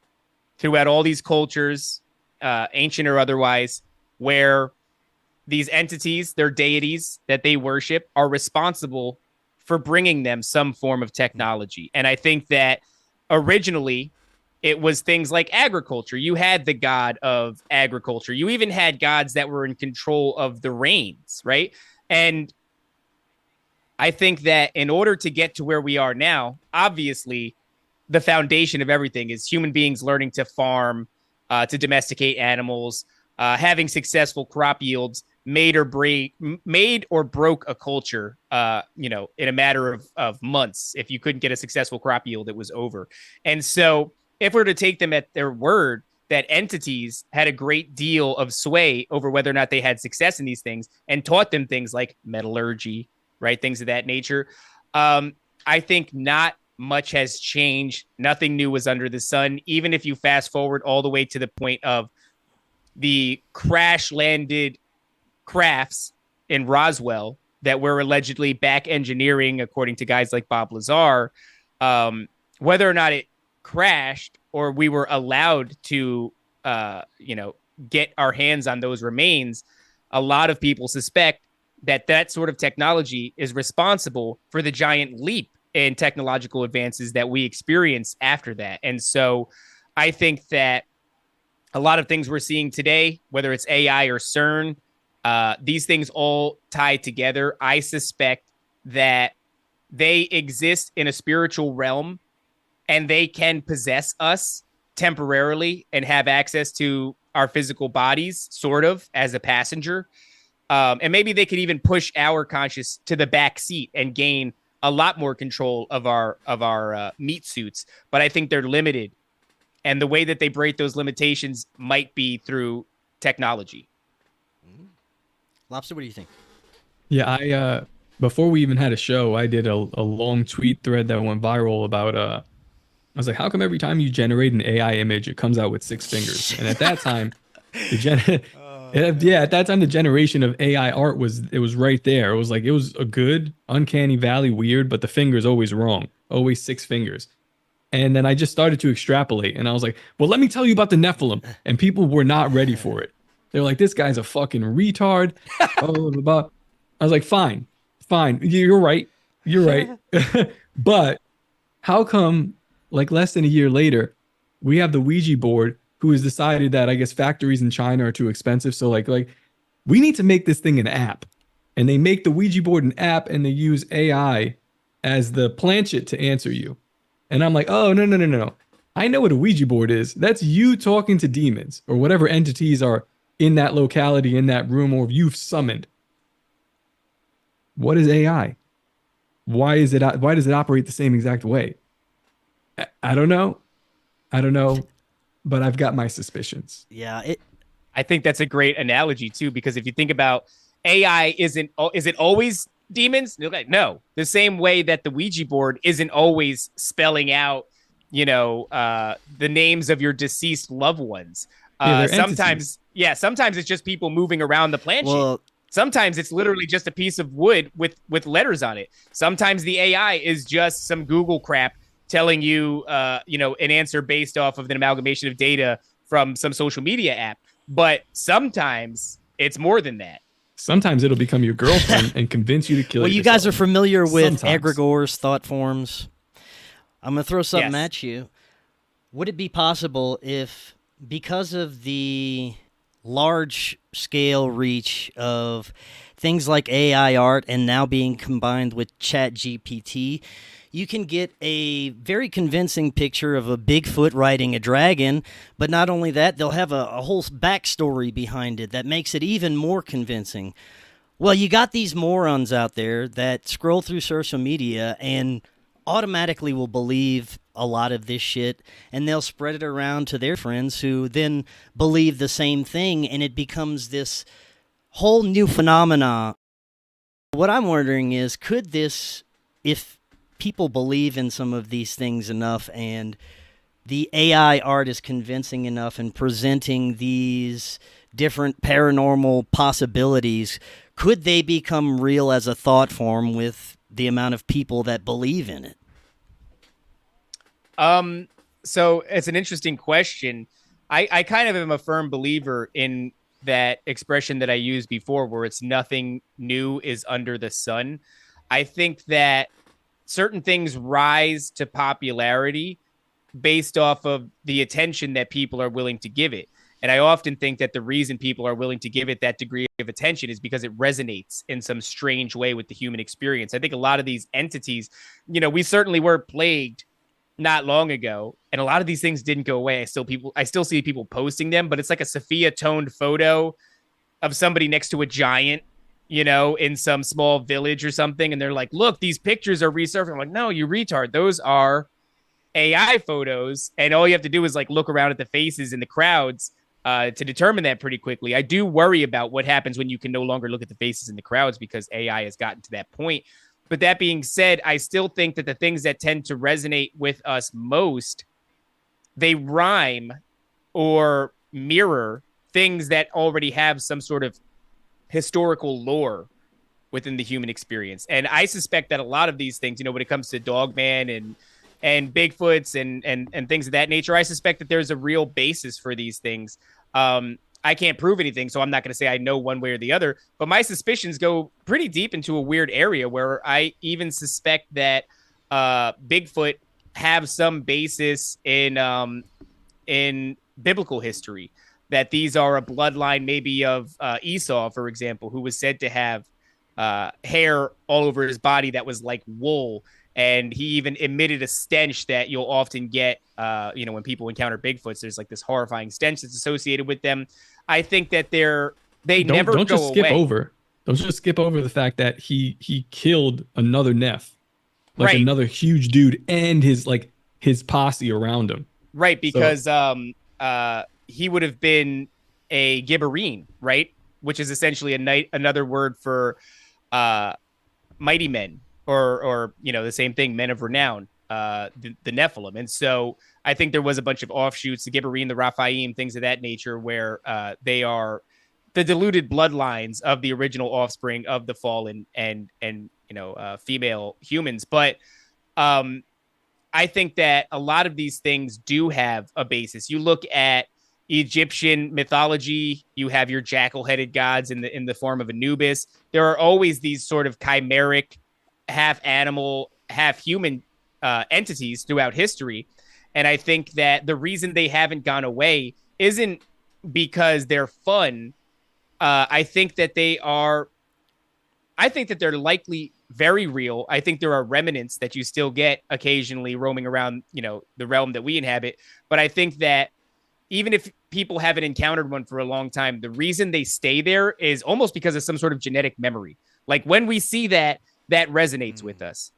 throughout all these cultures, ancient or otherwise, where these entities, their deities that they worship, are responsible for bringing them some form of technology. And I think that originally it was things like agriculture. You had the god of agriculture. You even had gods that were in control of the rains, right? And I think that in order to get to where we are now, obviously, the foundation of everything is human beings learning to farm, to domesticate animals, having successful crop yields made or broke a culture, in a matter of months. If you couldn't get a successful crop yield, it was over. And so if we're to take them at their word, that entities had a great deal of sway over whether or not they had success in these things and taught them things like metallurgy, right? Things of that nature. I think not much has changed. Nothing new was under the sun. Even if you fast forward all the way to the point of the crash landed crafts in Roswell that were allegedly back engineering, according to guys like Bob Lazar, whether or not it crashed or we were allowed to, get our hands on those remains, a lot of people suspect that sort of technology is responsible for the giant leap in technological advances that we experience after that. And so I think that a lot of things we're seeing today, whether it's AI or CERN, these things all tie together. I suspect that they exist in a spiritual realm and they can possess us temporarily and have access to our physical bodies, sort of, as a passenger. And maybe they could even push our conscious to the back seat and gain a lot more control of our meat suits. But I think they're limited. And the way that they break those limitations might be through technology. Lobster, what do you think? Yeah, I before we even had a show, I did a long tweet thread that went viral about I was like, how come every time you generate an AI image, it comes out with 6 fingers? And at that time, at that time, the generation of AI art was right there. It was like, it was a good, uncanny valley, weird, but the finger's always wrong, always 6 fingers. And then I just started to extrapolate, and I was like, well, let me tell you about the Nephilim. And people were not ready for it. They're like, this guy's a fucking retard. Blah, blah, blah, blah. I was like, fine. You're right. But how come, like, less than a year later, we have the Ouija board who has decided that, I guess, factories in China are too expensive. So like we need to make this thing an app. And they make the Ouija board an app, and they use AI as the planchet to answer you. And I'm like, oh, no. I know what a Ouija board is. That's you talking to demons or whatever entities are in that locality, in that room, or you've summoned. What is AI? Why does it operate the same exact way? I don't know, but I've got my suspicions. Yeah, I think that's a great analogy too, because if you think about AI, is it always demons? No, the same way that the Ouija board isn't always spelling out, the names of your deceased loved ones. Sometimes it's just people moving around the planet. Well, sometimes it's literally just a piece of wood with letters on it. Sometimes the AI is just some Google crap telling you, an answer based off of an amalgamation of data from some social media app. But sometimes it's more than that. Sometimes it'll become your girlfriend and convince you to kill yourself. Well, you guys are familiar with egregores, thought forms. I'm going to throw something at you. Would it be possible if, because of the large-scale reach of things like AI art and now being combined with ChatGPT, you can get a very convincing picture of a Bigfoot riding a dragon, but not only that, they'll have a whole backstory behind it that makes it even more convincing. Well, you got these morons out there that scroll through social media and automatically will believe a lot of this shit, and they'll spread it around to their friends who then believe the same thing, and it becomes this whole new phenomena. What I'm wondering is, could this, if people believe in some of these things enough and the AI art is convincing enough and presenting these different paranormal possibilities, could they become real as a thought form with the amount of people that believe in it? So it's an interesting question. I kind of am a firm believer in that expression that I used before, where it's nothing new is under the sun. I think that certain things rise to popularity based off of the attention that people are willing to give it. And I often think that the reason people are willing to give it that degree of attention is because it resonates in some strange way with the human experience. I think a lot of these entities, we certainly were plagued not long ago, and a lot of these things didn't go away. I still see people posting them, but it's like a sepia toned photo of somebody next to a giant, in some small village or something. And they're like, look, these pictures are resurfacing. I'm like, no, you retard. Those are AI photos. And all you have to do is like look around at the faces in the crowds to determine that pretty quickly. I do worry about what happens when you can no longer look at the faces in the crowds because AI has gotten to that point. But that being said, I still think that the things that tend to resonate with us most, they rhyme or mirror things that already have some sort of historical lore within the human experience. And I suspect that a lot of these things, when it comes to Dogman and Bigfoots and things of that nature, I suspect that there's a real basis for these things. I can't prove anything, so I'm not going to say I know one way or the other, but my suspicions go pretty deep into a weird area where I even suspect that Bigfoot have some basis in biblical history, that these are a bloodline maybe of Esau, for example, who was said to have hair all over his body that was like wool. And he even emitted a stench that you'll often get, when people encounter Bigfoots. There's like this horrifying stench that's associated with them. I think that they never don't go just skip away. over. Don't just skip over the fact that he killed another Neph, like Right. another huge dude, and his posse around him. Right, because he would have been a Gibberine, right? Which is essentially another word for mighty men, or the same thing, men of renown, the Nephilim. And so I think there was a bunch of offshoots, the Gibberine, the Raphaim, things of that nature, where they are the diluted bloodlines of the original offspring of the fallen and female humans. But I think that a lot of these things do have a basis. You look at Egyptian mythology, you have your jackal-headed gods in the form of Anubis. There are always these sort of chimeric, half animal, half human entities throughout history. And I think that the reason they haven't gone away isn't because they're fun. I think that they're likely very real. I think there are remnants that you still get occasionally roaming around, the realm that we inhabit. But I think that even if people haven't encountered one for a long time, the reason they stay there is almost because of some sort of genetic memory. Like when we see that resonates with us.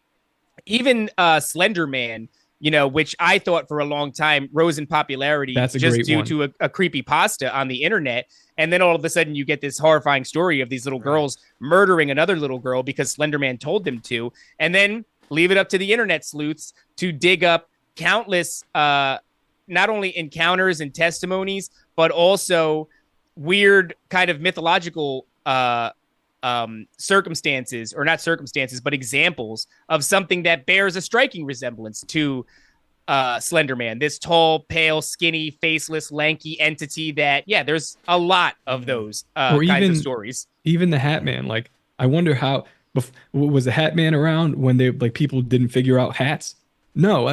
Even Slender Man, which I thought for a long time rose in popularity just due to a creepypasta on the internet. And then all of a sudden you get this horrifying story of these little girls murdering another little girl because Slender Man told them to, and then leave it up to the internet sleuths to dig up countless not only encounters and testimonies, but also weird kind of mythological circumstances, or not circumstances, but examples of something that bears a striking resemblance to Slender Man, this tall, pale, skinny, faceless, lanky entity that, there's a lot of those kinds of stories. Even the Hat Man, like, I wonder how, was the Hat Man around when people didn't figure out hats? No,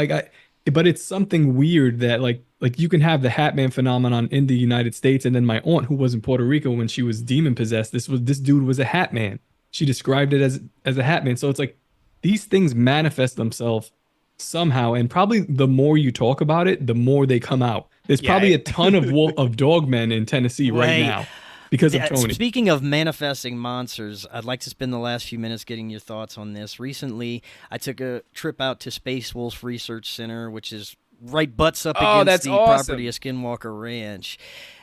but it's something weird that like you can have the Hat Man phenomenon in the United States, and then my aunt, who was in Puerto Rico when she was demon possessed, this dude was a Hat Man. She described it as a Hat Man. So it's like these things manifest themselves somehow, and probably the more you talk about it, the more they come out. There's probably a ton of dogmen in Tennessee right now because of Tony. Speaking of manifesting monsters, I'd like to spend the last few minutes getting your thoughts on this. Recently, I took a trip out to Space Wolf Research Center, which is right butts up against the property of Skinwalker Ranch.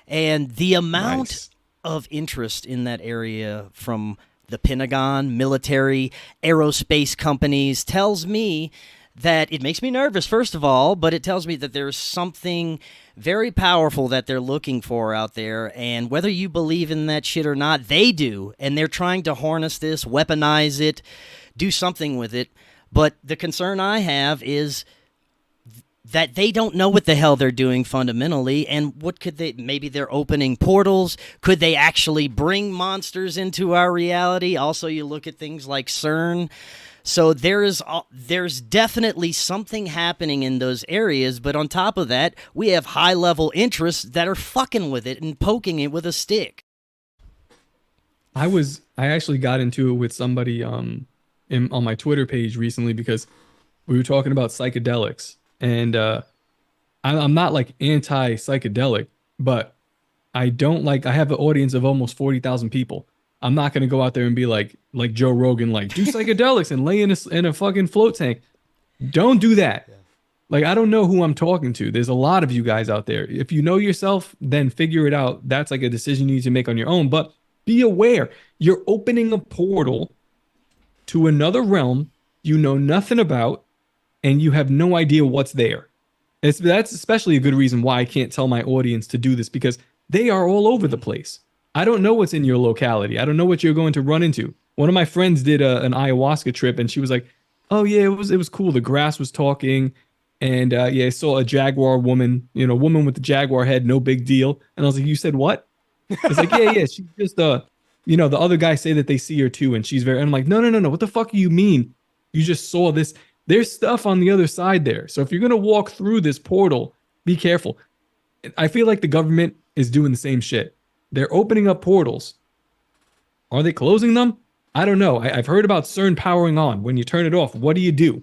And the amount of interest in that area from the Pentagon, military, aerospace companies tells me that it makes me nervous, first of all, but it tells me that there's something very powerful that they're looking for out there, and whether you believe in that shit or not, they do, and they're trying to harness this, weaponize it, do something with it. But the concern I have is that they don't know what the hell they're doing fundamentally, and what could they, maybe they're opening portals. Could they actually bring monsters into our reality? Also, you look at things like CERN. So there's definitely something happening in those areas, but on top of that, we have high-level interests that are fucking with it and poking it with a stick. I actually got into it with somebody on my Twitter page recently because we were talking about psychedelics. And I'm not like anti-psychedelic, but I have an audience of almost 40,000 people. I'm not going to go out there and be like Joe Rogan, like, do psychedelics and lay in a fucking float tank. Don't do that. Yeah. Like, I don't know who I'm talking to. There's a lot of you guys out there. If you know yourself, then figure it out. That's like a decision you need to make on your own. But be aware, you're opening a portal to another realm you know nothing about, and you have no idea what's there. That's especially a good reason why I can't tell my audience to do this, because they are all over the place. I don't know what's in your locality. I don't know what you're going to run into. One of my friends did an ayahuasca trip, and she was like, "Oh yeah, it was cool. The grass was talking, and yeah, I saw a jaguar woman, woman with the jaguar head, no big deal." And I was like, "You said what?" It's like, yeah, she's just the other guys say that they see her too, and she's very. And I'm like, no. What the fuck do you mean? You just saw this. There's stuff on the other side there. So if you're going to walk through this portal, be careful. I feel like the government is doing the same shit. They're opening up portals. Are they closing them? I don't know. I've heard about CERN powering on. When you turn it off, what do you do?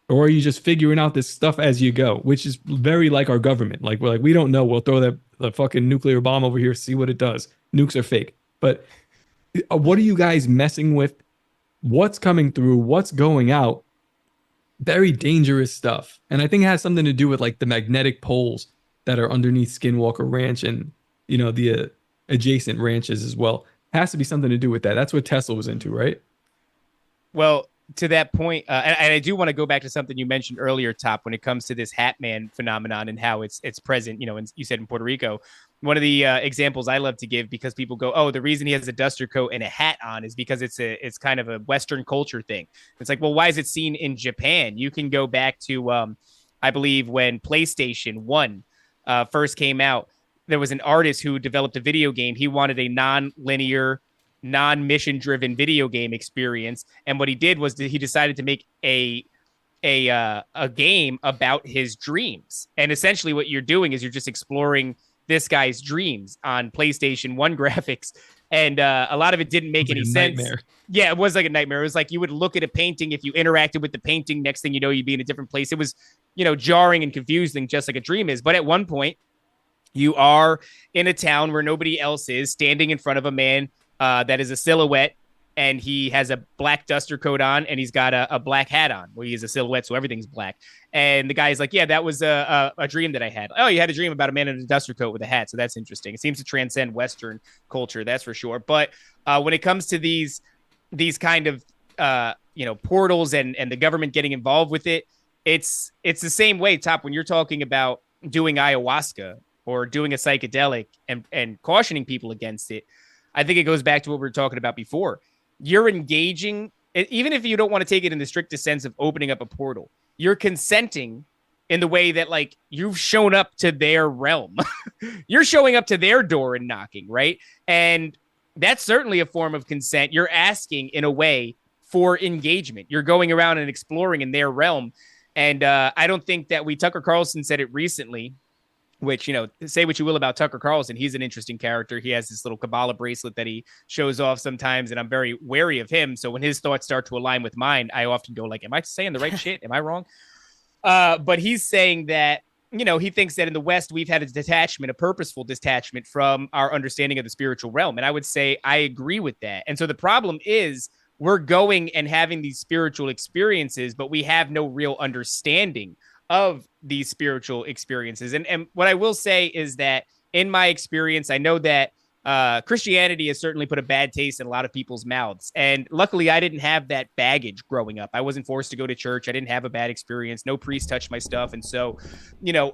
Or are you just figuring out this stuff as you go, which is very like our government. Like, we're like, we don't know. We'll throw the fucking nuclear bomb over here, see what it does. Nukes are fake. But what are you guys messing with? What's coming through? What's going out? Very dangerous stuff. And I think it has something to do with like the magnetic poles that are underneath Skinwalker Ranch and, the adjacent ranches as well. It has to be something to do with that. That's what Tesla was into, right? Well, to that point, and I do want to go back to something you mentioned earlier, Top, when it comes to this Hat Man phenomenon and how it's present, you said in Puerto Rico. One of the examples I love to give, because people go, oh, the reason he has a duster coat and a hat on is because it's kind of a Western culture thing. It's like, well, why is it seen in Japan? You can go back to, I believe, when PlayStation 1 first came out, there was an artist who developed a video game. He wanted a non-linear, non-mission driven video game experience. And what he did was he decided to make a game about his dreams. And essentially what you're doing is you're just exploring this guy's dreams on PlayStation 1 graphics. And a lot of it didn't make any sense. Nightmare. Yeah, it was like a nightmare. It was like you would look at a painting. If you interacted with the painting, next thing you know, you'd be in a different place. It was, jarring and confusing, just like a dream is. But at one point, you are in a town where nobody else is, standing in front of a man that is a silhouette, and he has a black duster coat on, and he's got a black hat on. Well, he is a silhouette, so everything's black. And the guy's like, yeah, that was a dream that I had. Oh, you had a dream about a man in a duster coat with a hat. So that's interesting. It seems to transcend Western culture, that's for sure. But when it comes to these kind of, portals and the government getting involved with it, it's the same way, Top, when you're talking about doing ayahuasca or doing a psychedelic and cautioning people against it. I think it goes back to what we were talking about before. You're engaging, even if you don't want to take it in the strictest sense of opening up a portal, you're consenting in the way that, like, you've shown up to their realm. You're showing up to their door and knocking, right? And that's certainly a form of consent. You're asking, in a way, for engagement. You're going around and exploring in their realm. And I don't think that Tucker Carlson said it recently, which, say what you will about Tucker Carlson. He's an interesting character. He has this little Kabbalah bracelet that he shows off sometimes, and I'm very wary of him. So when his thoughts start to align with mine, I often go like, am I saying the right shit? Am I wrong? But he's saying that, he thinks that in the West, we've had a purposeful detachment from our understanding of the spiritual realm. And I would say I agree with that. And so the problem is we're going and having these spiritual experiences, but we have no real understanding of these spiritual experiences. And what I will say is that in my experience, I know that Christianity has certainly put a bad taste in a lot of people's mouths. And luckily, I didn't have that baggage growing up. I wasn't forced to go to church. I didn't have a bad experience. No priest touched my stuff. And so,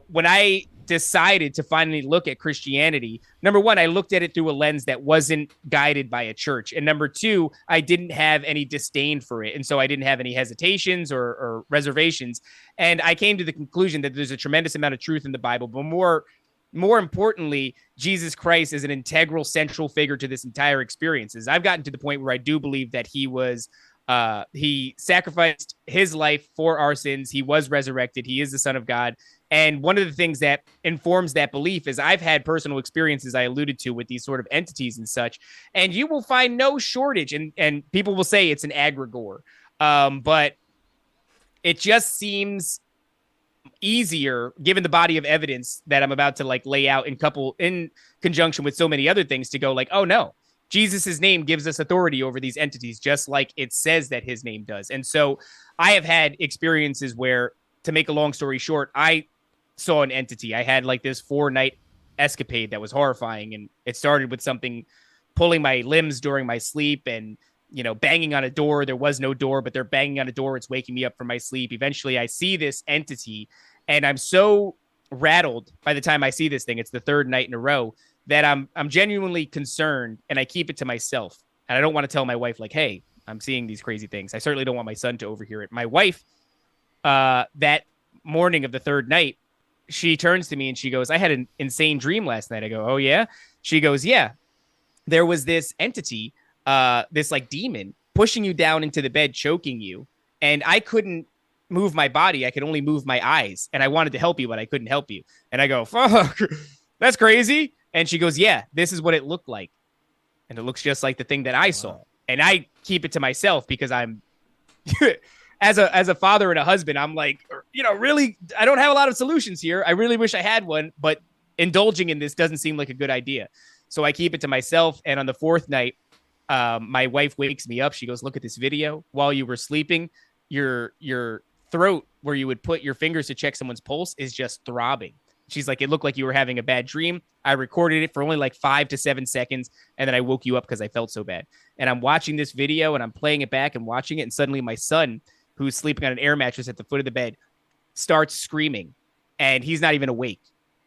when I decided to finally look at Christianity, number one, I looked at it through a lens that wasn't guided by a church. And number two, I didn't have any disdain for it. And so I didn't have any hesitations or reservations. And I came to the conclusion that there's a tremendous amount of truth in the Bible, but more importantly, Jesus Christ is an integral, central figure to this entire experience. I've gotten to the point where I do believe that he sacrificed his life for our sins. He was resurrected. He is the Son of God. And one of the things that informs that belief is I've had personal experiences I alluded to with these sort of entities and such, and you will find no shortage. And people will say it's an egregore, but it just seems easier given the body of evidence that I'm about to lay out in conjunction with so many other things to go oh no, Jesus's name gives us authority over these entities, just like it says that his name does. And so I have had experiences where, to make a long story short, I saw an entity. I had this 4-night escapade that was horrifying. And it started with something pulling my limbs during my sleep and banging on a door. There was no door, but they're banging on a door. It's waking me up from my sleep. Eventually I see this entity and I'm so rattled by the time I see this thing. It's the 3rd night in a row that I'm genuinely concerned, and I keep it to myself. And I don't want to tell my wife hey, I'm seeing these crazy things. I certainly don't want my son to overhear it. My wife, that morning of the 3rd night, she turns to me and she goes, I had an insane dream last night. I go, oh yeah? She goes, yeah, there was this entity, this demon pushing you down into the bed, choking you. And I couldn't move my body. I could only move my eyes. And I wanted to help you, but I couldn't help you. And I go, fuck, that's crazy. And she goes, yeah, this is what it looked like. And it looks just like the thing that I saw. And I keep it to myself because I'm as a father and a husband, I'm really, I don't have a lot of solutions here. I really wish I had one, but indulging in this doesn't seem like a good idea. So I keep it to myself. And on the 4th night, my wife wakes me up. She goes, look at this video. While you were sleeping, your throat where you would put your fingers to check someone's pulse is just throbbing. She's like, it looked like you were having a bad dream. I recorded it for only 5 to 7 seconds. And then I woke you up because I felt so bad. And I'm watching this video and I'm playing it back and watching it. And suddenly my son, who's sleeping on an air mattress at the foot of the bed, starts screaming. And he's not even awake.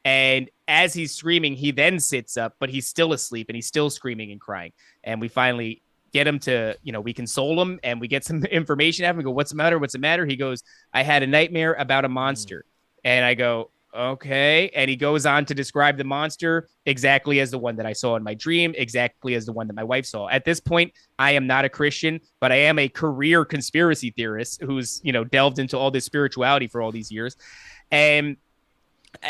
And as he's screaming, he then sits up, but he's still asleep and he's still screaming and crying. And we finally get him to, we console him and we get some information out of him. We go, what's the matter? What's the matter? He goes, I had a nightmare about a monster. And I go, okay. And he goes on to describe the monster exactly as the one that I saw in my dream, exactly as the one that my wife saw. At this point, I am not a Christian, but I am a career conspiracy theorist who's, delved into all this spirituality for all these years. And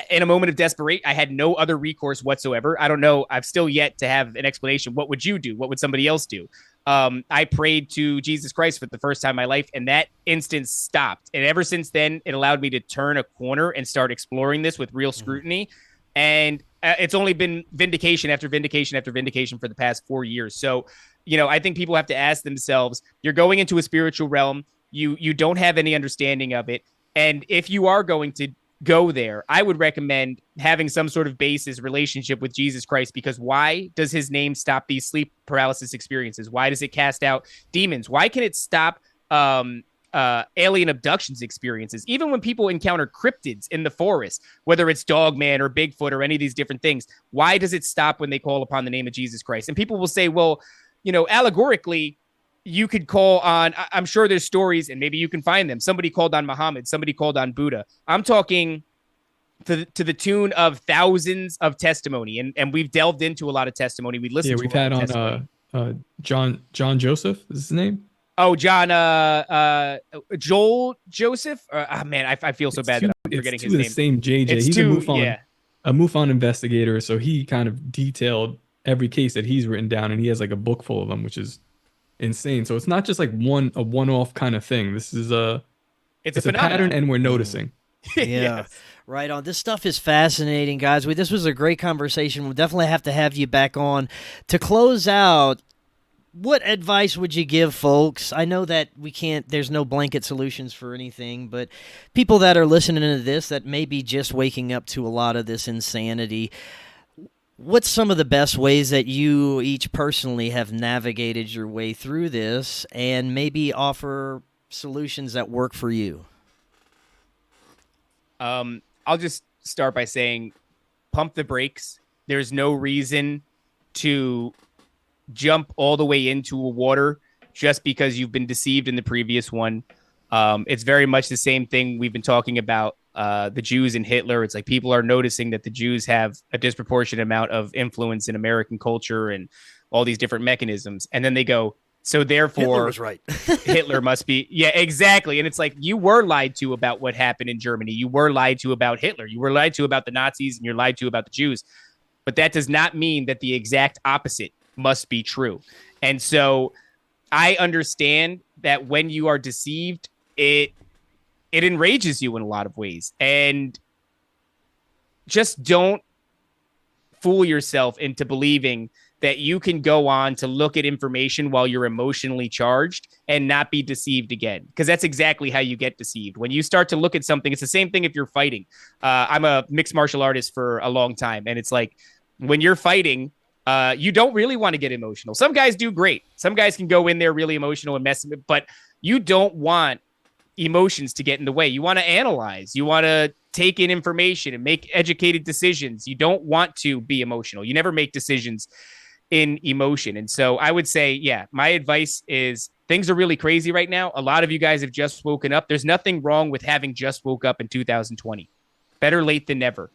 in a moment of desperation, I had no other recourse whatsoever. I don't know. I've still yet to have an explanation. What would you do? What would somebody else do? I prayed to Jesus Christ for the first time in my life, and that instance stopped. And ever since then, it allowed me to turn a corner and start exploring this with real scrutiny. And it's only been vindication after vindication after vindication for the past 4 years. So, I think people have to ask themselves, you're going into a spiritual realm. You don't have any understanding of it. And if you are going to go there, I would recommend having some sort of basis relationship with Jesus Christ, because why does his name stop these sleep paralysis experiences? Why does it cast out demons? Why can it stop alien abductions experiences? Even when people encounter cryptids in the forest, whether it's Dogman or Bigfoot or any of these different things, why does it stop when they call upon the name of Jesus Christ? And people will say, well, allegorically, you could call on, I'm sure there's stories and maybe you can find them. Somebody called on Muhammad, somebody called on Buddha. I'm talking to the tune of thousands of testimony. And we've delved into a lot of testimony. We listened to we've had on John Joseph is his name. Oh, Joel Joseph. Man, I feel so bad that I'm forgetting his name. It's the same JJ. He's a MUFON investigator. So he kind of detailed every case that he's written down, and he has a book full of them, which is insane. So it's not just a one-off kind of thing. This is it's a pattern, and we're noticing. Yeah. Yes. Right on. This stuff is fascinating, guys. This was a great conversation. We'll definitely have to have you back on. To close out, what advice would you give folks? I know that there's no blanket solutions for anything, but people that are listening to this that may be just waking up to a lot of this insanity, What's some of the best ways that you each personally have navigated your way through this, and maybe offer solutions that work for you? I'll just start by saying, pump the brakes. There's no reason to jump all the way into a water just because you've been deceived in the previous one. It's very much the same thing we've been talking about, the Jews and Hitler. It's like people are noticing that the Jews have a disproportionate amount of influence in American culture and all these different mechanisms. And then they go, so therefore Hitler was right. Hitler must be. Yeah, exactly. And it's like, you were lied to about what happened in Germany. You were lied to about Hitler. You were lied to about the Nazis, and you're lied to about the Jews. But that does not mean that the exact opposite must be true. And so I understand that when you are deceived, it enrages you in a lot of ways. And just don't fool yourself into believing that you can go on to look at information while you're emotionally charged and not be deceived again. Because that's exactly how you get deceived. When you start to look at something, it's the same thing if you're fighting. I'm a mixed martial artist for a long time. And it's like, when you're fighting, you don't really want to get emotional. Some guys do great. Some guys can go in there really emotional and mess with it, but you don't want emotions to get in the way. You want to analyze. You want to take in information and make educated decisions. You don't want to be emotional. You never make decisions in emotion. And so I would say, yeah, my advice is, things are really crazy right now. A lot of you guys have just woken up. There's nothing wrong with having just woke up in 2020. Better late than never.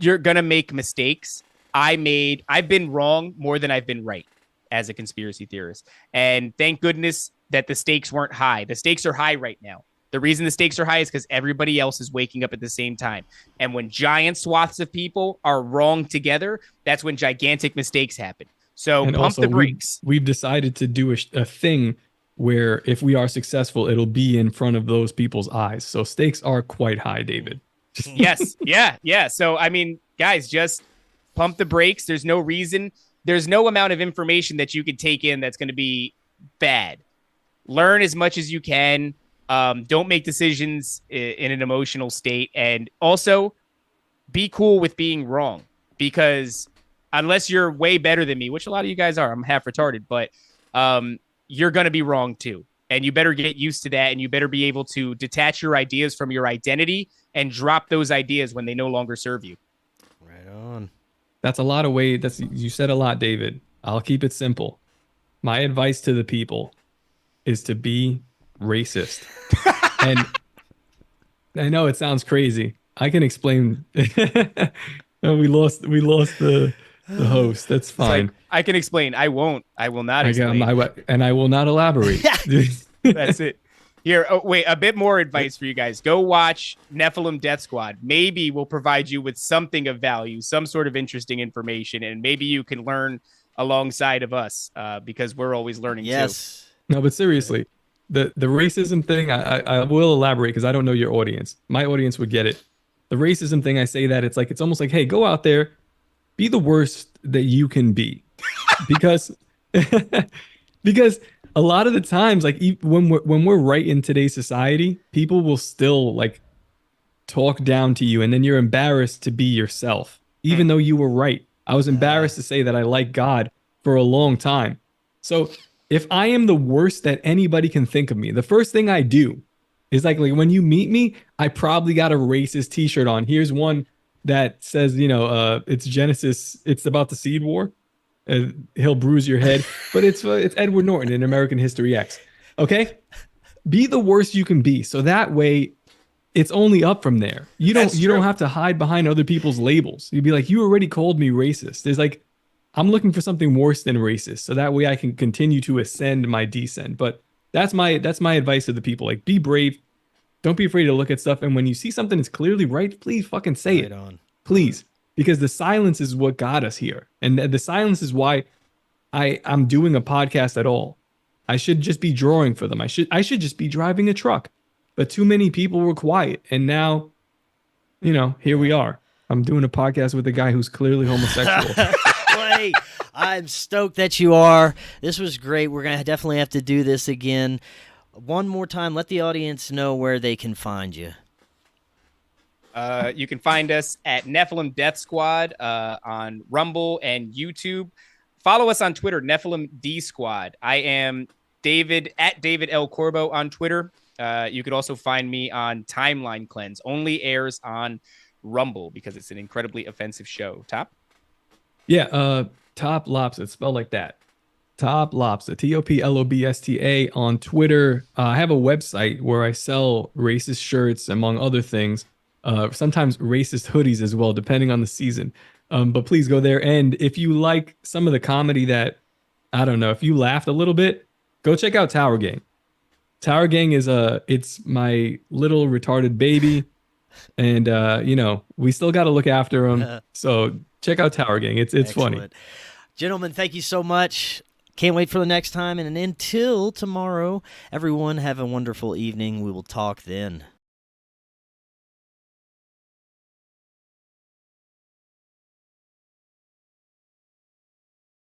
You're going to make mistakes. I've been wrong more than I've been right as a conspiracy theorist. And thank goodness that the stakes weren't high. The stakes are high right now. The reason the stakes are high is because everybody else is waking up at the same time. And when giant swaths of people are wrong together, that's when gigantic mistakes happen. So and pump also, the brakes. We've decided to do a thing where if we are successful, it'll be in front of those people's eyes. So stakes are quite high, David. Yes. Yeah. So, I mean, guys, just pump the brakes. There's no reason. There's no amount of information that you could take in that's going to be bad. Learn as much as you can. Don't make decisions in an emotional state. And also be cool with being wrong, because unless you're way better than me, which a lot of you guys are, I'm half retarded, but you're going to be wrong too. And you better get used to that. And you better be able to detach your ideas from your identity and drop those ideas when they no longer serve you. Right on. That's a lot of weight. You said a lot, David. I'll keep it simple. My advice to the people is to be racist. And I know it sounds crazy. I can explain. we lost the host. That's fine. Like, I can explain. I will not explain. And I will not elaborate. That's it. Here, wait, a bit more advice for you guys. Go watch Nephilim Death Squad. Maybe we'll provide you with something of value, some sort of interesting information, and maybe you can learn alongside of us, because we're always learning too. No, but seriously, the racism thing, I will elaborate because I don't know your audience. My audience would get it. The racism thing, I say that it's almost like, hey, go out there, be the worst that you can be, because a lot of the times, like when we're right in today's society, people will still like talk down to you, and then you're embarrassed to be yourself, even though you were right. I was embarrassed to say that I like God for a long time. So if I am the worst that anybody can think of me, the first thing I do is like when you meet me, I probably got a racist t-shirt on. Here's one that says, it's Genesis. It's about the seed war. He'll bruise your head, but it's Edward Norton in American History X. Okay, be the worst you can be, so that way it's only up from there. You don't have to hide behind other people's labels. You'd be like, you already called me racist. There's like, I'm looking for something worse than racist, so that way I can continue to ascend my descent. But that's my advice to the people. Like, be brave. Don't be afraid to look at stuff, and when you see something that's clearly right, please fucking say it. Please. Because the silence is what got us here. And the silence is why I'm doing a podcast at all. I should just be drawing for them. I should just be driving a truck. But too many people were quiet. And now, here we are. I'm doing a podcast with a guy who's clearly homosexual. Wait, I'm stoked that you are. This was great. We're going to definitely have to do this again. One more time, let the audience know where they can find you. You can find us at Nephilim Death Squad on Rumble and YouTube. Follow us on Twitter, Nephilim D Squad. I am David at David L. Corbo on Twitter. You could also find me on Timeline Cleanse. Only airs on Rumble because it's an incredibly offensive show. Top? Yeah, Top Lobster. It's spelled like that. Top Lobster. TOPLOBSTA on Twitter. I have a website where I sell racist shirts, among other things. Sometimes racist hoodies as well, depending on the season. But please go there. And if you like some of the comedy that, I don't know, if you laughed a little bit, go check out Tower Gang. Tower Gang is it's my little retarded baby. And, we still got to look after him. So check out Tower Gang. It's funny. Gentlemen, thank you so much. Can't wait for the next time. And until tomorrow, everyone have a wonderful evening. We will talk then.